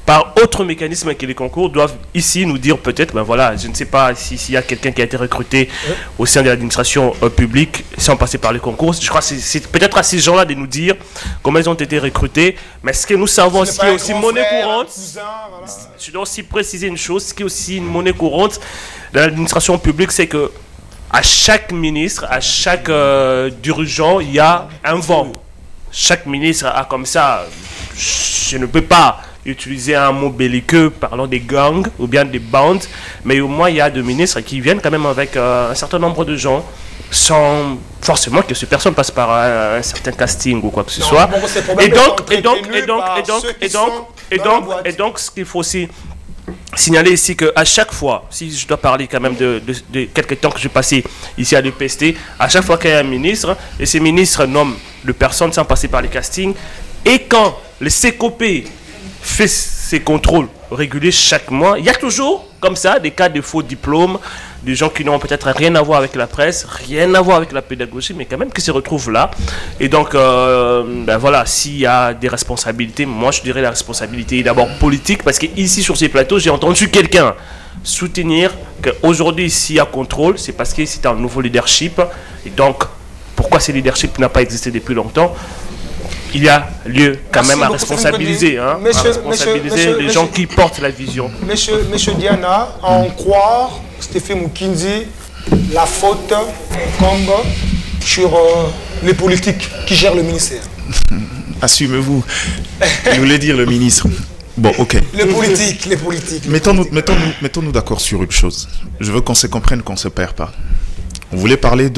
par autre mécanisme que les concours doivent ici nous dire peut-être, ben voilà, je ne sais pas s'il y a quelqu'un qui a été recruté au sein de l'administration publique sans passer par les concours. Je crois que c'est peut-être à ces gens-là de nous dire comment ils ont été recrutés. Mais ce que nous savons, ce qui est aussi monnaie courante, je dois aussi préciser une chose, ce qui est aussi une monnaie courante de l'administration publique, c'est que à chaque ministre, à chaque dirigeant, il y a un vent. Chaque ministre a comme ça, je ne peux pas utiliser un mot belliqueux parlant des gangs ou bien des bandes, mais au moins il y a des ministres qui viennent quand même avec un certain nombre de gens sans forcément que ces personnes passent par un certain casting ou quoi que ce soit. Et donc ce qu'il faut aussi signaler ici qu'à chaque fois, si je dois parler quand même de quelques temps que j'ai passé ici à l'EPST, à chaque fois qu'il y a un ministre, et ces ministres nomment de personnes sans passer par les castings, et quand le CECOP fait ses contrôles réguliers chaque mois, il y a toujours comme ça des cas de faux diplômes, des gens qui n'ont peut-être rien à voir avec la presse, rien à voir avec la pédagogie, mais quand même qui se retrouvent là. Et donc, ben voilà, s'il y a des responsabilités, moi je dirais la responsabilité est d'abord politique, parce qu'ici sur ces plateaux, j'ai entendu quelqu'un soutenir qu'aujourd'hui, s'il y a contrôle, c'est parce que c'est un nouveau leadership. Et donc, pourquoi ce leadership n'a pas existé depuis longtemps? Il y a lieu quand même à responsabiliser, hein, les gens qui portent la vision. Monsieur Diana, à en croire, Stéphane Mukinzi, la faute incombe sur les politiques qui gèrent le ministère. Assumez-vous. Je voulais dire le ministre. Bon, ok. Les politiques. Mettons-nous d'accord sur une chose. Je veux qu'on se comprenne, qu'on ne se perd pas. On voulait parler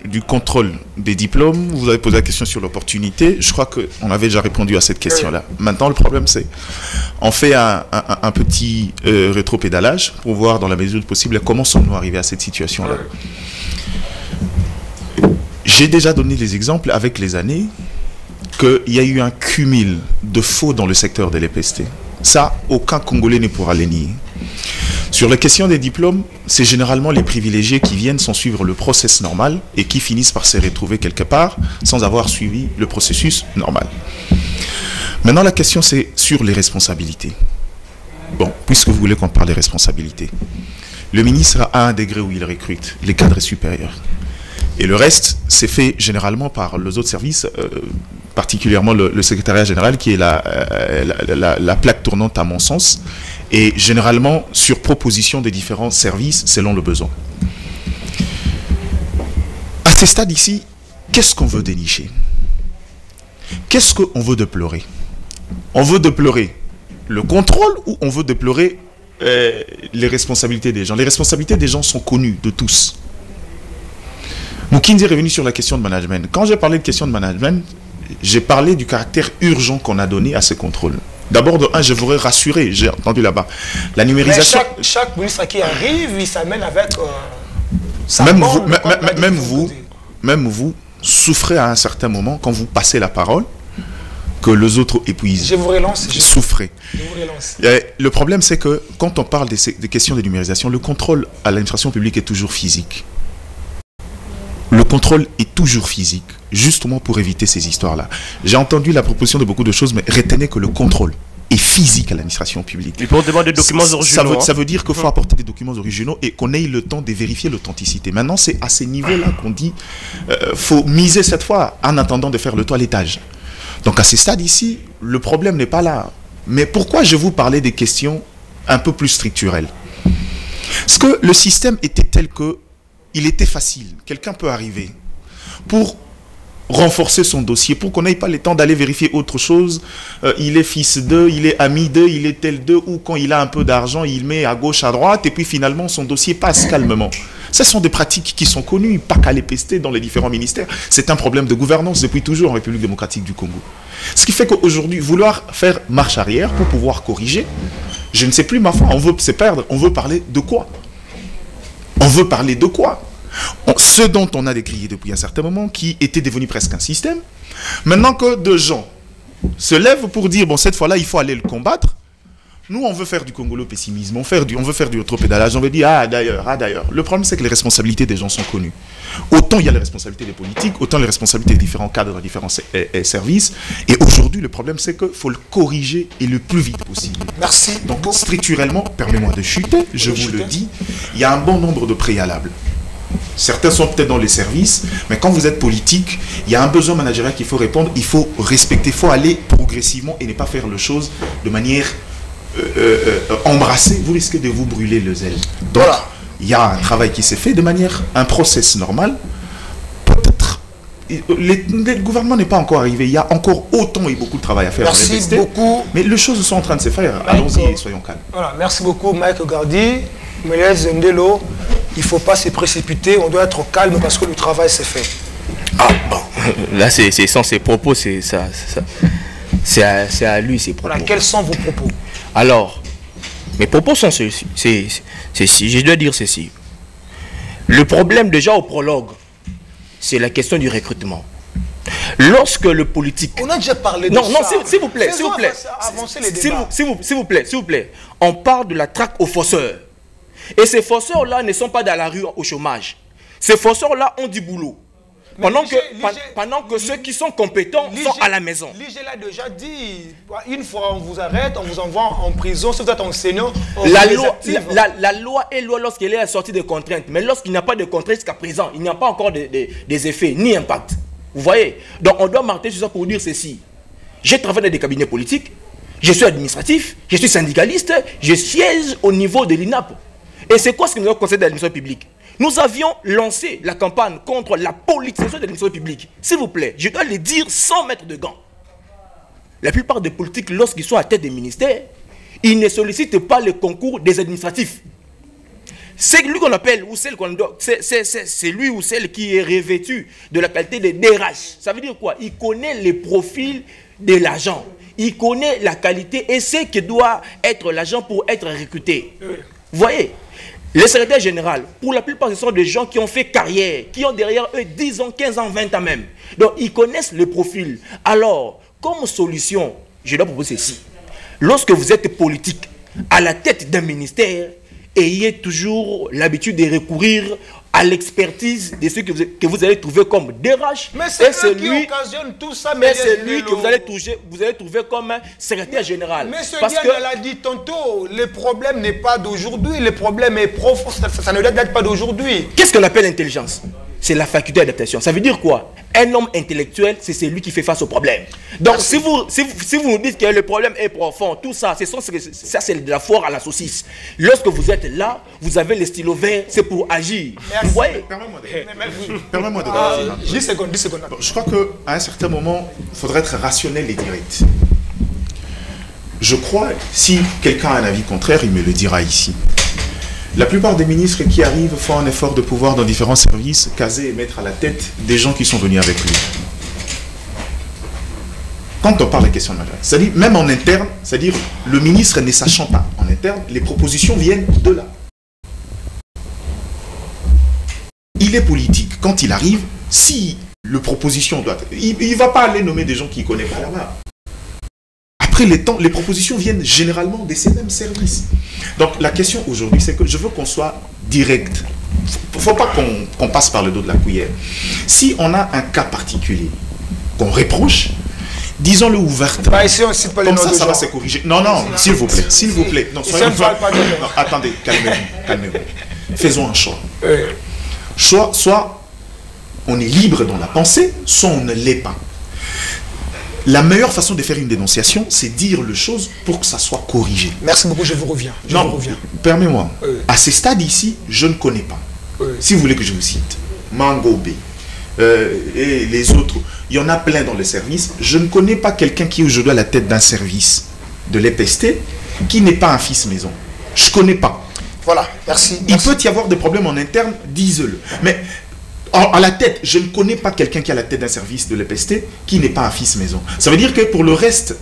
du contrôle des diplômes, vous avez posé la question sur l'opportunité, je crois qu'on avait déjà répondu à cette question-là. Maintenant, le problème, c'est on fait un petit rétro-pédalage pour voir dans la mesure du possible comment sommes-nous arrivés à cette situation-là. J'ai déjà donné les exemples avec les années qu'il y a eu un cumul de faux dans le secteur de l'EPST. Ça, aucun Congolais ne pourra le nier. Sur la question des diplômes, c'est généralement les privilégiés qui viennent sans suivre le process normal et qui finissent par se retrouver quelque part sans avoir suivi le processus normal. Maintenant, la question, c'est sur les responsabilités. Bon, puisque vous voulez qu'on parle des responsabilités, le ministre a un degré où il recrute les cadres supérieurs. Et le reste, c'est fait généralement par les autres services, particulièrement le secrétariat général, qui est la plaque tournante à mon sens, et généralement sur proposition des différents services selon le besoin. À ce stade ici, qu'est-ce qu'on veut dénicher? Qu'est-ce qu'on veut déplorer? On veut déplorer le contrôle ou on veut déplorer les responsabilités des gens. Les responsabilités des gens sont connues de tous. Moukindi est revenu sur la question de management. Quand j'ai parlé de question de management, j'ai parlé du caractère urgent qu'on a donné à ces contrôles. D'abord, de un, je voudrais rassurer, j'ai entendu là-bas, la numérisation... Chaque ministre qui arrive, il s'amène avec... Même vous souffrez à un certain moment, quand vous passez la parole, que les autres épuisent. Je vous relance. Souffrez. Je vous relance. Le problème, c'est que quand on parle des questions de numérisation, le contrôle à l'administration publique est toujours physique. Le contrôle est toujours physique, justement pour éviter ces histoires-là. J'ai entendu la proposition de beaucoup de choses, mais retenez que le contrôle est physique à l'administration publique. Il faut demander des documents originaux. Ça veut dire qu'il faut apporter des documents originaux et qu'on ait le temps de vérifier l'authenticité. Maintenant, c'est à ces niveaux-là qu'on dit faut miser cette fois en attendant de faire le toilettage. Donc à ce stade ici, le problème n'est pas là. Mais pourquoi je vous parlais des questions un peu plus structurelles? Parce que le système était tel que il était facile. Quelqu'un peut arriver pour renforcer son dossier, pour qu'on n'ait pas le temps d'aller vérifier autre chose. Il est fils d'eux, il est ami d'eux, il est tel d'eux, ou quand il a un peu d'argent, il met à gauche, à droite, et puis finalement son dossier passe calmement. Ce sont des pratiques qui sont connues, pas qu'à les pester dans les différents ministères. C'est un problème de gouvernance depuis toujours en République démocratique du Congo. Ce qui fait qu'aujourd'hui, vouloir faire marche arrière pour pouvoir corriger, je ne sais plus ma foi, on veut se perdre, on veut parler de quoi? On veut parler de quoi? Ce dont on a décrié depuis un certain moment, qui était devenu presque un système, maintenant que deux gens se lèvent pour dire, bon, cette fois-là, il faut aller le combattre, nous, on veut faire du congolo pessimisme, on veut faire du rétropédalage, on veut dire, ah d'ailleurs. Le problème, c'est que les responsabilités des gens sont connues. Autant il y a les responsabilités des politiques, autant les responsabilités des différents cadres, des différents services. Et aujourd'hui, le problème, c'est qu'il faut le corriger et le plus vite possible. Merci. Donc, structurellement, permettez-moi de chuter, je vous le dis, il y a un bon nombre de préalables. Certains sont peut-être dans les services, mais quand vous êtes politique, il y a un besoin managérial qu'il faut répondre, il faut respecter, il faut aller progressivement et ne pas faire les choses de manière embrassée. Vous risquez de vous brûler les ailes. Donc, voilà. Il y a un travail qui s'est fait de manière, un process normal. Peut-être, le gouvernement n'est pas encore arrivé, il y a encore autant et beaucoup de travail à faire. Merci beaucoup. Mais les choses sont en train de se faire, allons-y et soyons calmes. Voilà, merci beaucoup Mike Gardi, Mélèze Ndelo. Il ne faut pas se précipiter, on doit être calme parce que le travail s'est fait. Ah bon, là c'est sans ses propos, c'est à lui ses propos. Voilà, quels sont vos propos? Alors, mes propos sont ceci, je dois dire ceci. Le problème déjà au prologue, c'est la question du recrutement. Lorsque le politique... On a déjà parlé de ça. Non, s'il vous plaît, s'il vous plaît. Avancer les débats. S'il vous plaît. On parle de la traque aux forceurs. Et ces forceurs-là ne sont pas dans la rue au chômage. Ces forceurs-là ont du boulot. Pendant que ceux qui sont compétents sont à la maison. L'IG l'a déjà dit. Une fois on vous arrête, on vous envoie en prison. Si vous êtes enseignant, la loi est loi lorsqu'elle est assortie de contraintes. Mais lorsqu'il n'y a pas de contraintes jusqu'à présent, il n'y a pas encore des effets ni impact. Vous voyez? Donc on doit marquer sur ça pour dire ceci. J'ai travaillé dans des cabinets politiques. Je suis administratif. Je suis syndicaliste. Je siège au niveau de l'INAP. Et c'est quoi ce que nous avons conseillé de l'administration publique? Nous avions lancé la campagne contre la politisation de l'administration publique. S'il vous plaît, je dois le dire sans mettre de gants. La plupart des politiques, lorsqu'ils sont à tête des ministères, ils ne sollicitent pas le concours des administratifs. C'est lui qu'on appelle, ou celle qu'on doit, c'est lui ou celle qui est revêtu de la qualité de DRH. Ça veut dire quoi? Il connaît les profils de l'agent. Il connaît la qualité et ce qui doit être l'agent pour être recruté. Vous voyez? Les secrétaires généraux, pour la plupart, ce sont des gens qui ont fait carrière, qui ont derrière eux 10 ans, 15 ans, 20 ans même. Donc, ils connaissent le profil. Alors, comme solution, je dois proposer ceci. Lorsque vous êtes politique, à la tête d'un ministère, ayez toujours l'habitude de recourir à l'expertise de ceux que vous allez trouver comme DRH. Mais c'est lui qui occasionne tout ça. Mais c'est lui que vous allez trouver comme secrétaire général. Mais ce Diane l'a dit tantôt, le problème n'est pas d'aujourd'hui, le problème est profond, ça ne date pas d'aujourd'hui. Qu'est-ce qu'on appelle l'intelligence? C'est la faculté d'adaptation. Ça veut dire quoi? Un homme intellectuel, c'est celui qui fait face au problème. Donc, si vous nous dites que le problème est profond, tout ça, ça c'est de la foire à la saucisse. Lorsque vous êtes là, vous avez le stylo vert, c'est pour agir. Merci. Vous voyez? Permets-moi de 10 secondes. Je crois qu'à un certain moment, il faudrait être rationnel et direct. je crois, si quelqu'un a un avis contraire, il me le dira ici. La plupart des ministres qui arrivent font un effort de pouvoir dans différents services, caser et mettre à la tête des gens qui sont venus avec lui. Quand on parle de question de majorité, c'est-à-dire même en interne, c'est-à-dire le ministre ne sachant pas en interne, les propositions viennent de là. Il est politique. Quand il arrive, si le proposition doit... Il ne va pas aller nommer des gens qu'il ne connaît pas là-bas. Après les propositions viennent généralement de ces mêmes services. Donc la question aujourd'hui, c'est que je veux qu'on soit direct. Il ne faut pas qu'on passe par le dos de la cuillère. Si on a un cas particulier qu'on reproche, disons-le ouvertement. Bah, ici, on cite pas les comme noms ça, de ça va gens. se corriger. Non, non, s'il vous plaît, s'il vous plaît. Non, soyons non, attendez, calmez-vous, calmez-vous. Faisons un choix. Soit on est libre dans la pensée, soit on ne l'est pas. La meilleure façon de faire une dénonciation, c'est dire les choses pour que ça soit corrigé. Merci beaucoup, je vous reviens. Permets-moi. À ce stade ici, je ne connais pas. Si vous voulez que je vous cite, Mango B et les autres, il y en a plein dans le service. Je ne connais pas quelqu'un qui est aujourd'hui à la tête d'un service de l'EPST qui n'est pas un fils maison. Je ne connais pas. Voilà, merci. Il peut y avoir des problèmes en interne, disent-le. Mais à la tête, je ne connais pas quelqu'un qui est à la tête d'un service de l'EPST qui n'est pas un fils maison. Ça veut dire que pour le reste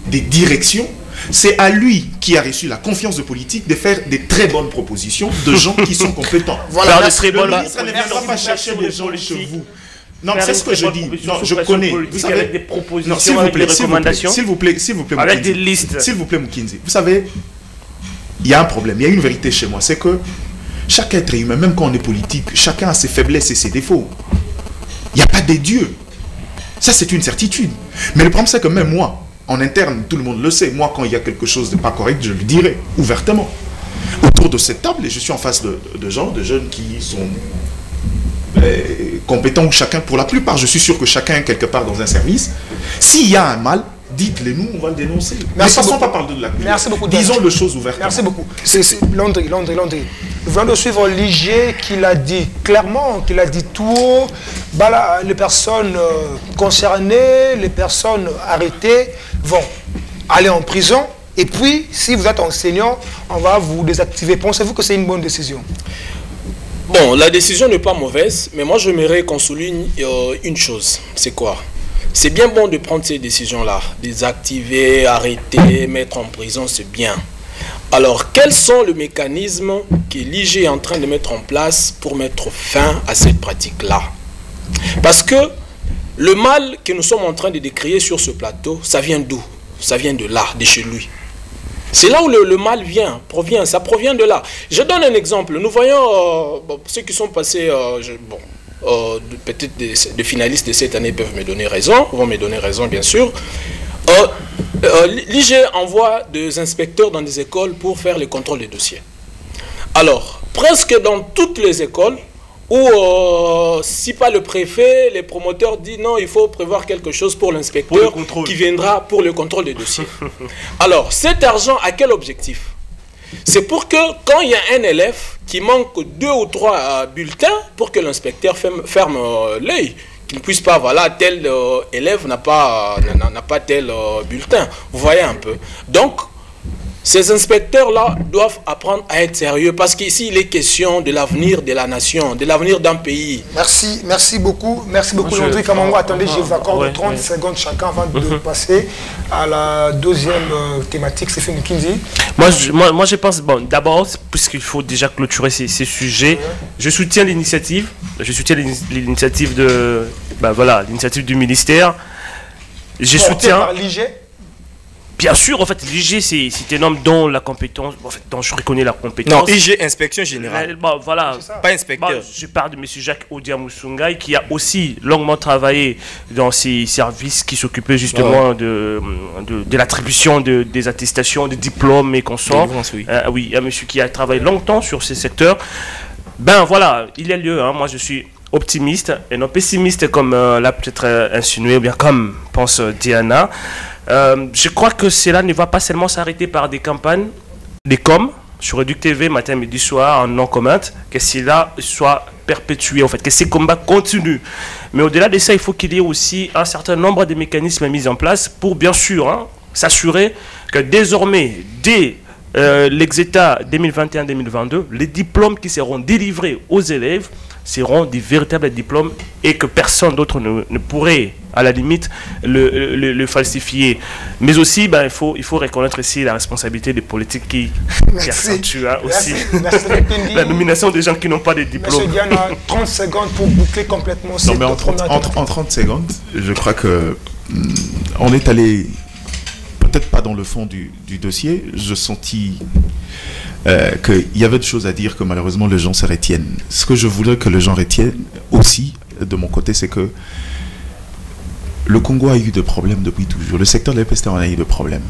des directions, c'est à lui qui a reçu la confiance de politique de faire des très bonnes propositions de gens qui sont compétents. Voilà, le ministre ne viendra pas chercher des gens chez vous. Non, c'est ce que je dis. Non, je connais. Vous savez, avec des propositions, avec des recommandations, s'il vous plaît, avec des listes. S'il vous plaît, Mukinzi. Vous savez, il y a un problème, il y a une vérité chez moi, c'est que chaque être humain, même quand on est politique, chacun a ses faiblesses et ses défauts. Il n'y a pas des dieux. Ça, c'est une certitude. Mais le problème, c'est que même moi, en interne, tout le monde le sait, moi, quand il y a quelque chose de pas correct, je le dirai ouvertement. Autour de cette table, et je suis en face de gens, de jeunes qui sont compétents, ou chacun, pour la plupart, je suis sûr que chacun est quelque part dans un service. S'il y a un mal, dites-les nous, on va le dénoncer. Mais ne passons pas par de la cuillère. Merci beaucoup. Disons les choses ouvertement. Merci beaucoup. C'est Landry. Nous venons de suivre l'IG qui l'a dit clairement, qui l'a dit tout haut. Bah là, les personnes concernées, les personnes arrêtées vont aller en prison. Et puis, si vous êtes enseignant, on va vous désactiver. Pensez-vous que c'est une bonne décision? Bon, la décision n'est pas mauvaise, mais moi j'aimerais qu'on souligne une chose. C'est quoi? C'est bien bon de prendre ces décisions-là, désactiver, arrêter, mettre en prison, c'est bien. Alors, quels sont les mécanismes que l'IG est en train de mettre en place pour mettre fin à cette pratique-là? Parce que le mal que nous sommes en train de décrire sur ce plateau, ça vient d'où? Ça vient de là, de chez lui. C'est là où le mal provient, ça provient de là. Je donne un exemple. Nous voyons ceux qui sont passés, peut-être des finalistes de cette année peuvent me donner raison, vont me donner raison bien sûr. L'IG envoie des inspecteurs dans des écoles pour faire le contrôle des dossiers. Alors, presque dans toutes les écoles, où si pas le préfet, les promoteurs disent non, il faut prévoir quelque chose pour l'inspecteur qui viendra pour le contrôle des dossiers. Alors, cet argent a quel objectif? C'est pour que quand il y a un élève qui manque 2 ou 3 bulletins, pour que l'inspecteur ferme l'œil, qu'il ne puisse pas, voilà, tel élève n'a pas tel bulletin. Vous voyez un peu. Donc, ces inspecteurs-là doivent apprendre à être sérieux parce qu'ici, il est question de l'avenir de la nation, de l'avenir d'un pays. Merci beaucoup. Merci beaucoup, Landry Kamango. Attendez, je vous accorde 30 secondes chacun avant de passer à la deuxième thématique. C'est fini, Kinzi. Moi, je pense, bon, d'abord, puisqu'il faut déjà clôturer ces sujets, je soutiens l'initiative. Je soutiens l'initiative de, l'initiative du ministère. Je soutiens. Par l'IG. Bien sûr, en fait, l'IG, c'est un homme dont la compétence, en fait, dont je reconnais la compétence. Non, IG, inspection générale. Voilà. Pas inspecteur. Je parle de M. Jacques Odiamusungai, qui a aussi longuement travaillé dans ces services qui s'occupaient justement de l'attribution des attestations, des diplômes et consorts. Oui, un monsieur qui a travaillé longtemps sur ces secteurs. Ben voilà, il y a lieu, hein, moi je suis optimiste et non pessimiste comme l'a peut-être insinué, ou bien comme pense Diana. Je crois que cela ne va pas seulement s'arrêter par des campagnes, des coms, sur Educ TV, matin, midi, soir, en non-commun, que cela soit perpétué, en fait, que ces combats continuent. Mais au-delà de ça, il faut qu'il y ait aussi un certain nombre de mécanismes mis en place pour, bien sûr, hein, s'assurer que désormais, dès l'exéta 2021-2022, les diplômes qui seront délivrés aux élèves seront des véritables diplômes et que personne d'autre ne pourrait, à la limite, le falsifier. Mais aussi, ben, il faut reconnaître ici la responsabilité des politiques qui accentuent aussi la nomination des gens qui n'ont pas de diplôme. Monsieur Diana, 30 secondes pour boucler complètement cette première en 30 secondes, je crois que on est allé peut-être pas dans le fond du dossier. Je sentis qu'il y avait des choses à dire que malheureusement les gens se retiennent. Ce que je voudrais que les gens retiennent aussi, de mon côté, c'est que le Congo a eu des problèmes depuis toujours. Le secteur de l'EPST en a eu des problèmes.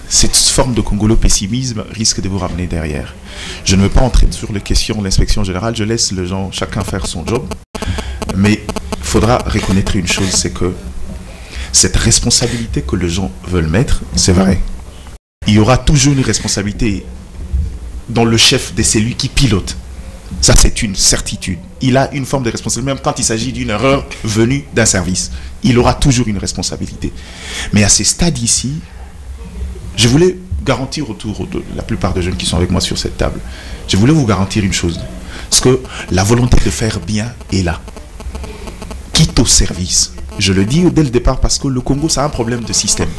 Cette forme de congolo-pessimisme risque de vous ramener derrière. Je ne veux pas entrer sur les questions de l'inspection générale. Je laisse les gens, chacun faire son job. Mais il faudra reconnaître une chose, c'est que cette responsabilité que les gens veulent mettre, c'est vrai. Il y aura toujours une responsabilité dans le chef de celui qui pilote. Ça, c'est une certitude. Il a une forme de responsabilité, même quand il s'agit d'une erreur venue d'un service. Il aura toujours une responsabilité. Mais à ce stade ici, je voulais garantir autour de la plupart des jeunes qui sont avec moi sur cette table, je voulais vous garantir une chose. Parce que la volonté de faire bien est là. Quitte au service. Je le dis dès le départ parce que le Congo, ça a un problème de système.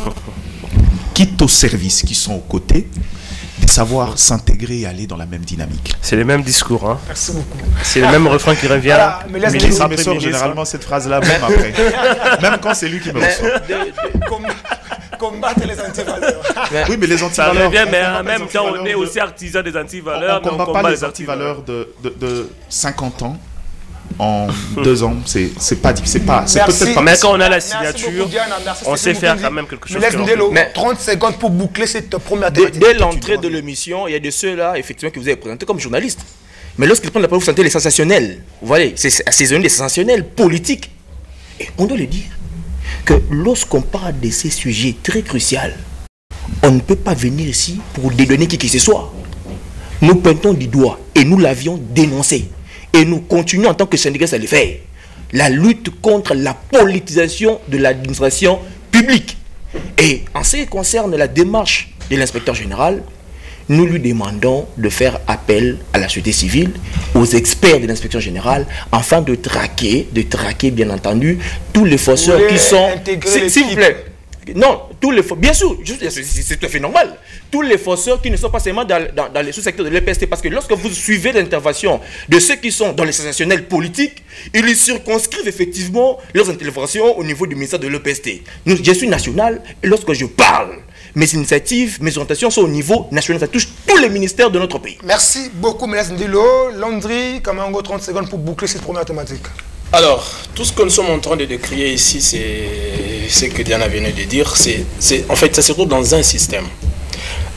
Quitte aux services qui sont aux côtés, de savoir s'intégrer et aller dans la même dynamique. C'est les mêmes discours. Hein. Merci beaucoup. C'est le même refrain qui revient. Voilà, mais ça me sort généralement cette phrase-là, même après. Même quand c'est lui qui me ressort. Combattre les antivaleurs. Oui, mais les antivaleurs. Ça revient, mais en même temps, on est aussi artisan des antivaleurs. On ne combat pas les antivaleurs de 50 ans. En 2 ans, c'est peut-être pas. Mais quand on a la signature, on sait faire quand même quelque chose. Mais 30 secondes pour boucler cette première thématique. Dès l'entrée de l'émission, il y a de ceux-là, effectivement, que vous avez présentés comme journalistes. Mais lorsqu'ils prennent la parole, vous sentez les sensationnels. Vous voyez, c'est assaisonné des sensationnels politiques. Et on doit le dire que lorsqu'on parle de ces sujets très cruciaux, on ne peut pas venir ici pour dédonner qui que ce soit. Nous pointons du doigt et nous l'avions dénoncé. Et nous continuons en tant que syndicalistes à le faire. La lutte contre la politisation de l'administration publique. Et en ce qui concerne la démarche de l'inspecteur général, nous lui demandons de faire appel à la société civile, aux experts de l'inspection générale, afin de traquer bien entendu tous les fausseurs qui sont... S'il vous plaît. Non, tous les bien sûr, c'est tout à fait normal. Tous les fausseurs qui ne sont pas seulement dans les sous-secteurs de l'EPST, parce que lorsque vous suivez l'intervention de ceux qui sont dans les sensationnels politiques, ils circonscrivent effectivement leurs interventions au niveau du ministère de l'EPST. Je suis national et lorsque je parle, mes initiatives, mes orientations sont au niveau national, ça touche tous les ministères de notre pays. Merci beaucoup, Mélas Ndilo. Landry, Kamango, 30 secondes pour boucler cette première thématique. Alors, tout ce que nous sommes en train de décrire ici, c'est ce que Diana venait de dire. En fait, ça se trouve dans un système.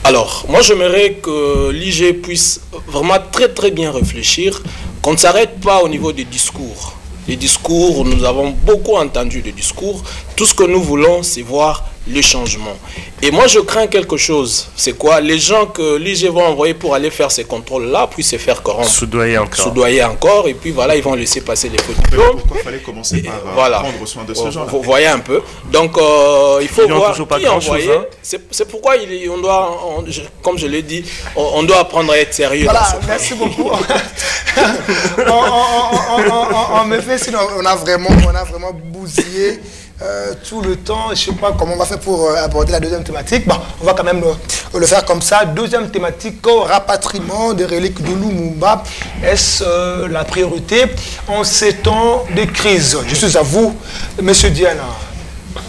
Alors, moi, j'aimerais que l'IG puisse vraiment très bien réfléchir, qu'on ne s'arrête pas au niveau des discours. Les discours, nous avons beaucoup entendu de discours. Tout ce que nous voulons, c'est voir les changements. Et moi, je crains quelque chose. C'est quoi? Les gens que l'IG va envoyer pour aller faire ces contrôles-là puissent se faire corrompre. Soudoyer encore. Soudoyer encore. Et puis voilà, ils vont laisser passer les faux diplômes. Pourquoi il fallait commencer par prendre soin de ce genre? Vous voyez un peu. Donc, il faut voir qui envoyer. C'est pourquoi on doit, comme je l'ai dit, on doit apprendre à être sérieux. Voilà, merci beaucoup. En effet, sinon, on a vraiment bousillé tout le temps. Je ne sais pas comment on va faire pour aborder la deuxième thématique. Bon, on va quand même le faire comme ça. Deuxième thématique, rapatriement des reliques de Lumumba. Est-ce la priorité en ces temps de crise? Je suis à vous, Monsieur Diana.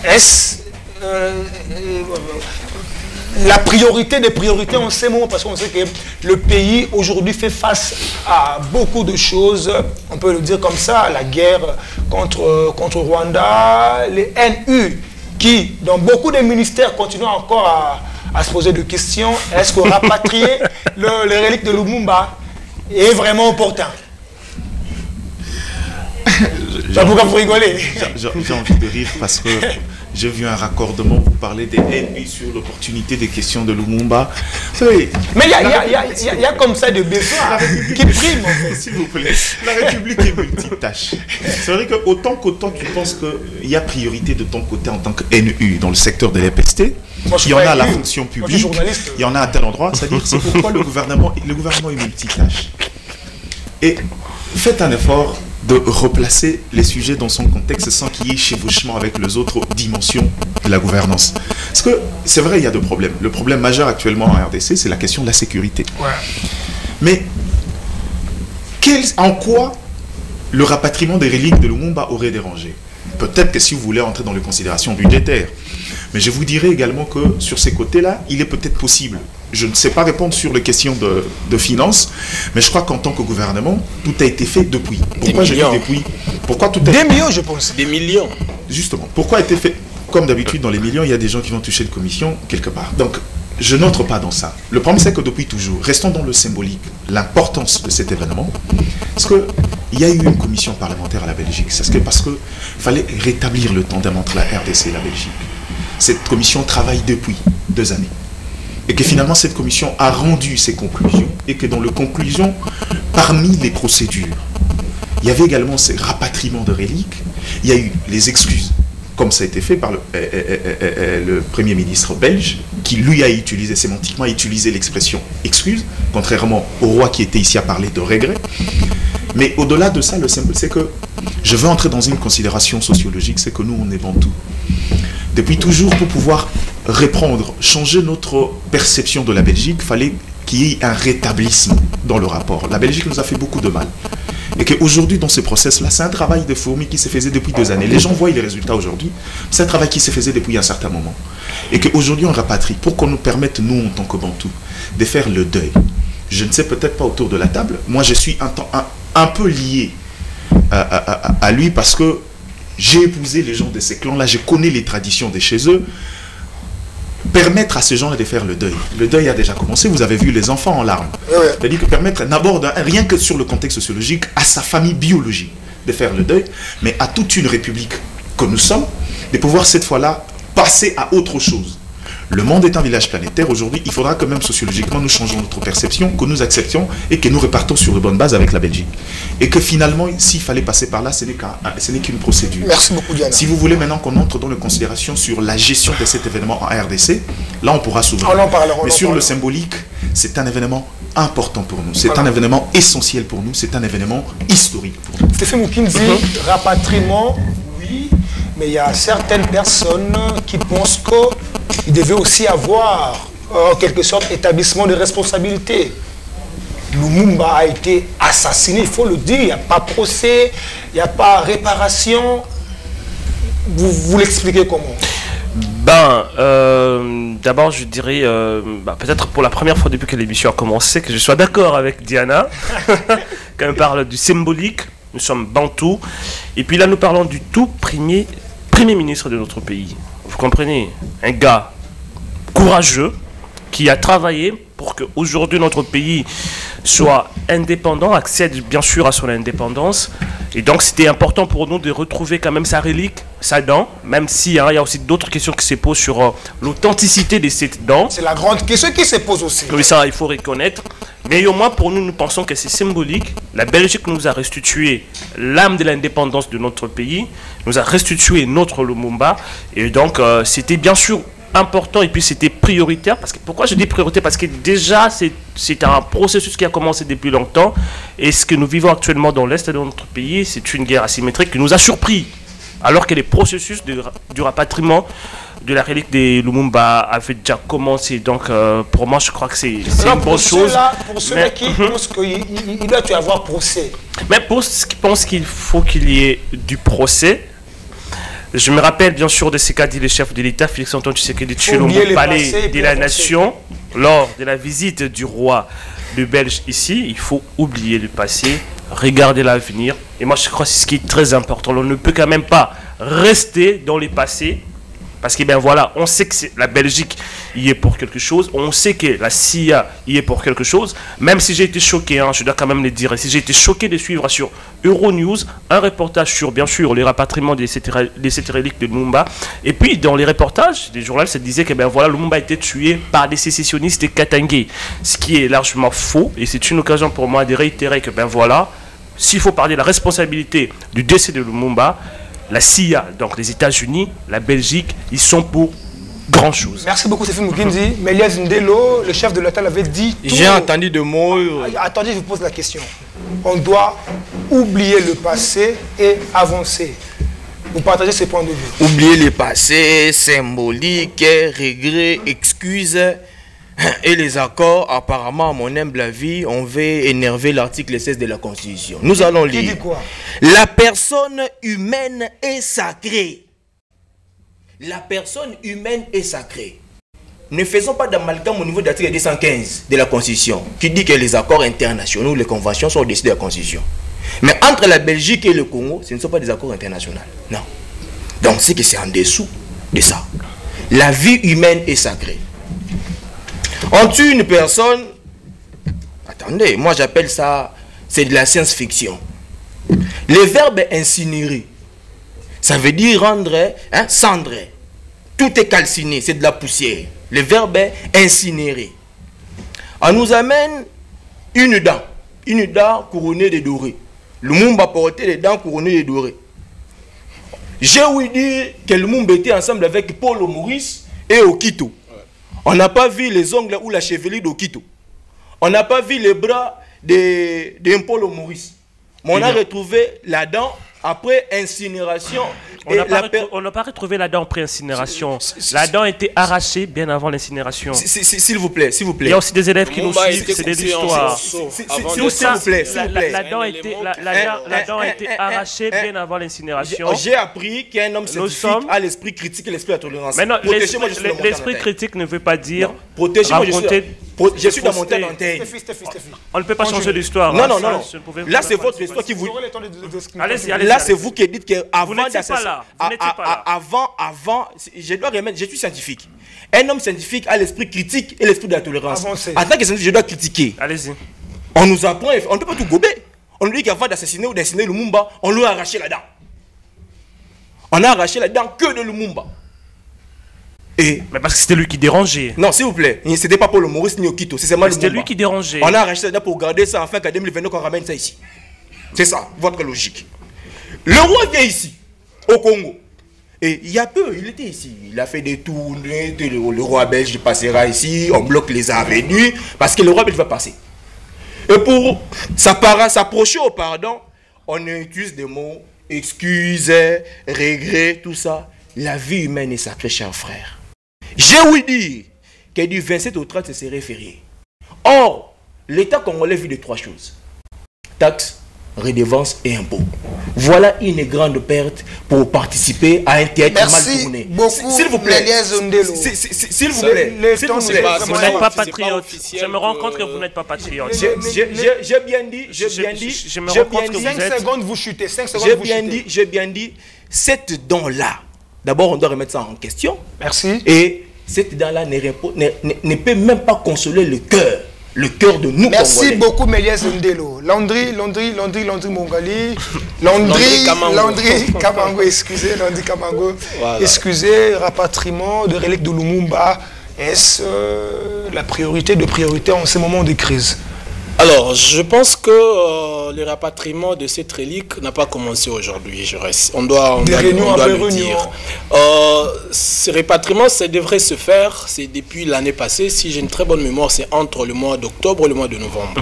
Est-ce la priorité des priorités en ces moments, parce qu'on sait que le pays aujourd'hui fait face à beaucoup de choses, on peut le dire comme ça, la guerre contre Rwanda, les NU qui, dans beaucoup de ministères, continuent encore à se poser des questions. Est-ce que rapatrier les reliques de Lumumba est vraiment opportun? Pourquoi vous rigolez? J'ai envie de rire parce que j'ai vu un raccordement, vous parlez des NU sur l'opportunité des questions de Lumumba. Mais il y a comme ça des besoins qui priment, en fait. S'il vous plaît. La République est multitâche. C'est vrai que autant tu penses qu'il y a priorité de ton côté en tant que NU dans le secteur de l'EPST, il y en a à la fonction publique, il y en a à tel endroit, c'est-à-dire c'est pourquoi le gouvernement est multitâche. Et faites un effort de replacer les sujets dans son contexte sans qu'il y ait chevauchement avec les autres dimensions de la gouvernance. Parce que c'est vrai, il y a deux problèmes. Le problème majeur actuellement en RDC, c'est la question de la sécurité. Ouais. Mais en quoi le rapatriement des reliques de Lumumba aurait dérangé? Peut-être que si vous voulez entrer dans les considérations budgétaires. Mais je vous dirais également que sur ces côtés-là, il est peut-être possible. Je ne sais pas répondre sur les questions de finances, mais je crois qu'en tant que gouvernement, tout a été fait depuis. Pourquoi j'ai dit depuis? Pourquoi tout a été... Des millions, je pense. Des millions. Justement. Pourquoi a été fait? Comme d'habitude, dans les millions, il y a des gens qui vont toucher de commission quelque part. Donc, je n'entre pas dans ça. Le problème, c'est que depuis toujours, restons dans le symbolique, l'importance de cet événement. Parce qu'il y a eu une commission parlementaire à la Belgique. C'est parce qu'il fallait rétablir le tandem entre la RDC et la Belgique. Cette commission travaille depuis 2 années. Et que finalement, cette commission a rendu ses conclusions. Et que dans les conclusions, parmi les procédures, il y avait également ces rapatriements de reliques. Il y a eu les excuses, comme ça a été fait par le Premier ministre belge, qui lui a utilisé, sémantiquement, l'expression excuse, contrairement au roi qui était ici à parler de regret. Mais au-delà de ça, le simple, c'est que je veux entrer dans une considération sociologique, c'est que nous, on est bantous. Depuis toujours, pour pouvoir reprendre, changer notre perception de la Belgique, il fallait qu'il y ait un rétablissement dans le rapport. La Belgique nous a fait beaucoup de mal. Et qu'aujourd'hui, dans ce process-là, c'est un travail de fourmi qui se faisait depuis 2 années. Les gens voient les résultats aujourd'hui. C'est un travail qui se faisait depuis un certain moment. Et qu'aujourd'hui, on rapatrie pour qu'on nous permette, nous, en tant que Bantous, de faire le deuil. Je ne sais peut-être pas autour de la table. Moi, je suis un peu lié à lui parce que j'ai épousé les gens de ces clans-là. Je connais les traditions de chez eux. Permettre à ces gens-là de faire le deuil. Le deuil a déjà commencé, vous avez vu les enfants en larmes. C'est-à-dire que permettre d'abord, rien que sur le contexte sociologique, à sa famille biologique de faire le deuil, mais à toute une république que nous sommes, de pouvoir cette fois-là passer à autre chose. Le monde est un village planétaire. Aujourd'hui, il faudra que même sociologiquement, nous changeons notre perception, que nous acceptions et que nous repartons sur de bonnes bases avec la Belgique. Et que finalement, s'il fallait passer par là, ce n'est qu'une procédure. Merci beaucoup, Diana. Si vous voulez maintenant qu'on entre dans les considérations sur la gestion de cet événement en RDC, là, on pourra s'ouvrir. Mais sur le symbolique, c'est un événement important pour nous. C'est un événement essentiel pour nous. C'est un événement historique pour nous. Stéphane Mukinzi, rapatriement, oui, mais il y a certaines personnes qui pensent qu'il devait aussi avoir, en quelque sorte, établissement de responsabilité. Lumumba a été assassiné, il faut le dire. Il n'y a pas procès, il n'y a pas réparation. Vous l'expliquez comment? D'abord, je dirais, peut-être pour la première fois depuis que l'émission a commencé, que je sois d'accord avec Diana, quand elle parle du symbolique. Nous sommes Bantous. Et puis là, nous parlons du tout premier ministre de notre pays. Vous comprenez? Un gars courageux qui a travaillé pour qu'aujourd'hui notre pays soit indépendant, accède bien sûr à son indépendance. Et donc c'était important pour nous de retrouver quand même sa relique, sa dent, même s'il y a aussi d'autres questions qui se posent sur l'authenticité de cette dent. C'est la grande question qui se pose aussi. Oui, ça il faut reconnaître. Mais au moins pour nous, nous pensons que c'est symbolique. La Belgique nous a restitué l'âme de l'indépendance de notre pays, nous a restitué notre Lumumba. Et donc c'était bien sûr important et puis c'était prioritaire. Parce que, pourquoi je dis priorité? Parce que déjà c'est un processus qui a commencé depuis longtemps. Et ce que nous vivons actuellement dans l'Est de notre pays, c'est une guerre asymétrique qui nous a surpris. Alors que les processus du rapatriement de la relique de Lumumba avait déjà commencé. Donc pour moi, je crois que c'est une bonne chose. Pour ceux qui pensent qu'il doit y avoir procès. Mais pour ceux qui pensent qu'il faut qu'il y ait du procès, je me rappelle bien sûr de ce qu'a dit le chef de l'État, Félix-Antoine Tshisekedi Tshilombo, au palais de la Nation, lors de la visite du roi de Belge ici. Il faut oublier le passé, regarder l'avenir. Et moi, je crois que c'est ce qui est très important. On ne peut quand même pas rester dans le passé, Parce que ben voilà, on sait que la Belgique y est pour quelque chose, on sait que la CIA y est pour quelque chose, même si j'ai été choqué, hein, je dois quand même le dire, si j'ai été choqué de suivre sur Euronews un reportage sur, bien sûr, les rapatriements de cette relique de Lumumba, et puis dans les reportages, les journalistes se disaient que ben voilà, Lumumba a été tué par des sécessionnistes katangais, ce qui est largement faux, et c'est une occasion pour moi de réitérer que ben voilà, s'il faut parler de la responsabilité du décès de Lumumba, la CIA, donc les États-Unis, la Belgique, ils sont pour grand chose. Merci beaucoup, Stéphane Mukinzi. Méliès Ndelo, le chef de l'État, l'avait dit. J'ai entendu de mots. Attendez, je vous pose la question. On doit oublier le passé et avancer. Vous partagez ces points de vue? Oublier le passé, symbolique, regrets, excuses et les accords. Apparemment, à mon humble avis, on veut énerver l'article 16 de la Constitution. Nous allons lire. Qui dit quoi? La personne humaine est sacrée. La personne humaine est sacrée. Ne faisons pas d'amalgame au niveau de l'article 215 de la Constitution, qui dit que les accords internationaux, les conventions sont au-dessus de la Constitution. Mais entre la Belgique et le Congo, ce ne sont pas des accords internationaux. Non. Donc, c'est que c'est en dessous de ça. La vie humaine est sacrée. On tue une personne. Attendez, moi j'appelle ça, c'est de la science-fiction. Le verbe incinérer, ça veut dire rendre, hein, cendrer. Tout est calciné, c'est de la poussière. Le verbe incinérer. On nous amène une dent couronnée de doré. Lumumba portait les dents couronnées de doré. J'ai ouï dire que Lumumba était ensemble avec Paul Maurice et Okito. On n'a pas vu les ongles ou la chevelure d'Okito. On n'a pas vu les bras de Paul Maurice. Mais on a retrouvé la dent après incinération. On n'a pas retrouvé la dent après incinération. La dent a été arrachée bien avant l'incinération. S'il vous plaît, s'il vous plaît. Il y a aussi des élèves qui nous suivent, c'est des histoires. S'il vous plaît. La dent a été arrachée bien avant l'incinération. J'ai appris qu'un homme scientifique a l'esprit critique et l'esprit de la tolérance. Mais non, l'esprit critique ne veut pas dire raconter. Je suis dans mon temps d'antenne. On ne peut pas changer l'histoire. Non. Là, c'est votre histoire qui vous... Allez-y. Là, c'est vous qui dites qu'avant... Vous n'étiez pas là. Avant, je dois remettre, je suis scientifique. Un homme scientifique a l'esprit critique et l'esprit de la tolérance. En tant que scientifique, je dois critiquer. Allez-y. On nous apprend, on ne peut pas tout gober. On nous dit qu'avant d'assassiner ou d'incinérer Lumumba, on lui a arraché la dent. On a arraché la dent que de Lumumba. Mais parce que c'était lui qui dérangeait. Non, s'il vous plaît, c'était pas Paul Maurice ni Okito, c'était lui qui dérangeait. On a arraché ça pour garder ça afin qu'en 2022 qu'on ramène ça ici. C'est ça, votre logique. Le roi vient ici, au Congo. Et il y a peu, il était ici. Il a fait des tournées, le roi belge passera ici, on bloque les avenues, parce que le roi belge va passer. Et pour s'approcher au pardon, on utilise des mots, excuses, regrets, tout ça. La vie humaine est sacrée, chers frères. J'ai ouï dire que du 27 au 30, ce serait férié. Or, l'État congolais vit de 3 choses. Taxes, redevances et impôts. Voilà une grande perte pour participer à un théâtre mal tourné. S'il vous plaît. S'il vous plaît. Vous n'êtes pas patriote. Je me rends compte que vous n'êtes pas patriote. J'ai bien dit. Je me rends compte que vous êtes... 5 secondes vous chutez. 5 secondes vous chutez. J'ai bien dit. Cette dent-là, d'abord on doit remettre ça en question. Merci. Et cette dent-là ne peut même pas consoler le cœur de nous. Merci Congolais. beaucoup, Méliès Ndelo. Landry Mongali. Landry Kamango, excusez. Landry Kamango, voilà. Excusez, rapatriement de reliques de Lumumba. Est-ce la priorité de priorité en ces moments de crise? Alors, je pense que le rapatriement de cette relique n'a pas commencé aujourd'hui. On doit le dire. Ce rapatriement, ça devrait se faire, c'est depuis l'année passée. Si j'ai une très bonne mémoire, c'est entre le mois d'octobre et le mois de novembre.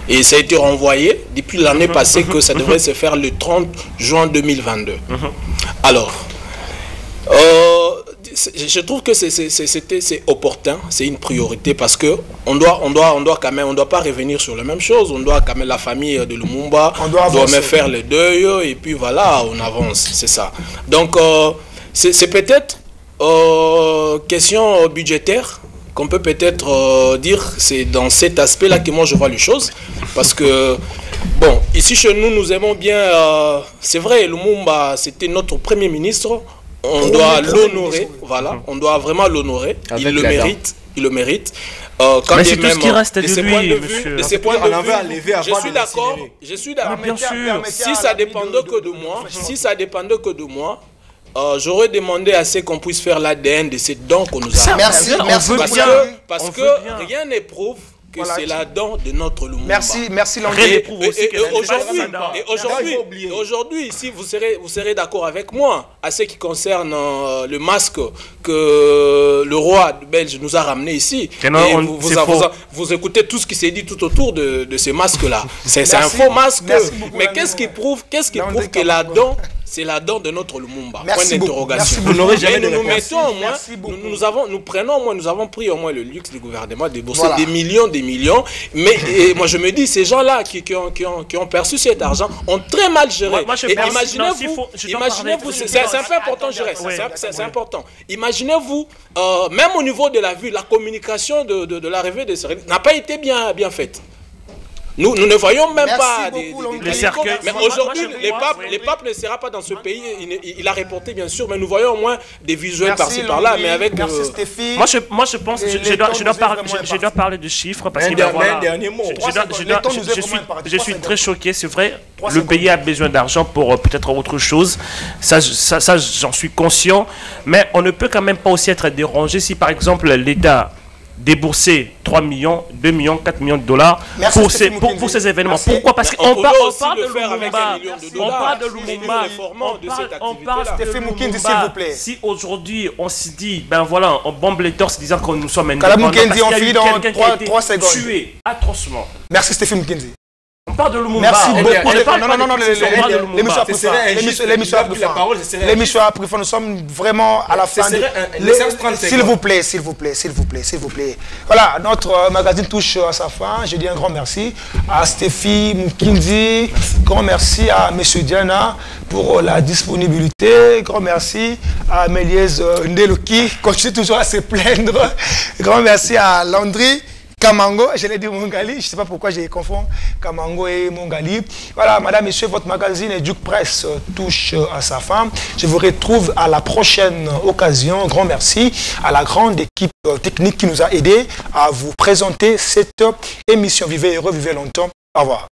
Et ça a été renvoyé depuis l'année passée que ça devrait se faire le 30 juin 2022. Alors, je trouve que c'est opportun, c'est une priorité parce que on doit pas revenir sur la même chose. On doit quand même, la famille de Lumumba doit même faire le deuil et puis voilà, on avance, c'est ça. Donc c'est peut-être question budgétaire qu'on peut peut-être dire, c'est dans cet aspect-là que moi je vois les choses, parce que bon, ici chez nous, nous aimons bien, c'est vrai, Lumumba, c'était notre premier ministre. on doit l'honorer, voilà, on doit vraiment l'honorer. Il le mérite, il le mérite. Mais c'est tout ce qui reste de lui, monsieur. De ses points de vue, je suis d'accord. Bien sûr. Si ça dépendait que de moi, j'aurais demandé assez qu'on puisse faire l'ADN de ces dents qu'on nous a. Merci, parce que rien ne prouve que c'est la dent de notre Lumumba. Merci Landry. Et aujourd'hui, ici, vous serez d'accord avec moi à ce qui concerne le masque que le roi belge nous a ramené ici. Vous écoutez tout ce qui s'est dit tout autour de ces masques-là. C'est un faux masque. Mais qu'est-ce qui prouve que la dent, c'est la dent de notre Lumumba? Point d'interrogation. Nous avons pris au moins le luxe du gouvernement de débourser des millions. Mais moi je me dis, ces gens-là qui ont perçu cet argent ont très mal géré. Imaginez-vous, c'est un peu important, c'est important. Imaginez-vous, même au niveau de la vue, la communication de l'arrivée de ces n'a pas été bien faite. Nous ne voyons même pas les cercueils. Mais aujourd'hui, les papes ne sera pas dans ce pays. Il a reporté, bien sûr, mais nous voyons au moins des visuels par-ci par-là. Mais avec. Moi, je pense que je dois parler de chiffres parce que je suis très choqué. C'est vrai, le pays a besoin d'argent pour peut-être autre chose. Ça j'en suis conscient. Mais on ne peut quand même pas aussi être dérangé si, par exemple, l'État débourser 3 millions, 2 millions, 4 millions de dollars pour ces événements. Merci. Pourquoi? Parce qu'on parle de Lumumba. On parle de Lumumba. On parle de Lumumba. Si aujourd'hui on se dit, ben voilà, on bombe les torses disant que nous sommes indépendants parce qu'il y a eu quelqu'un qui a été tué atrocement. Merci Stéphane Mukenzi. On parle de Lumumba. Merci beaucoup. Non, l'émission a pris fin. Nous sommes vraiment à la fin. S'il vous plaît. Voilà, notre magazine touche à sa fin. Je dis un grand merci à Stéphie Mukenzi. Grand merci à M. Diana pour la disponibilité. Grand merci à Méliès Ndeloki, qui continue toujours à se plaindre. Grand merci à Landry Kamango, je l'ai dit Mongali, je ne sais pas pourquoi je confonds Kamango et Mongali. Voilà, madame, messieurs, votre magazine Duc Presse touche à sa fin. Je vous retrouve à la prochaine occasion. Grand merci à la grande équipe technique qui nous a aidés à vous présenter cette émission. Vivez heureux, vivez longtemps. Au revoir.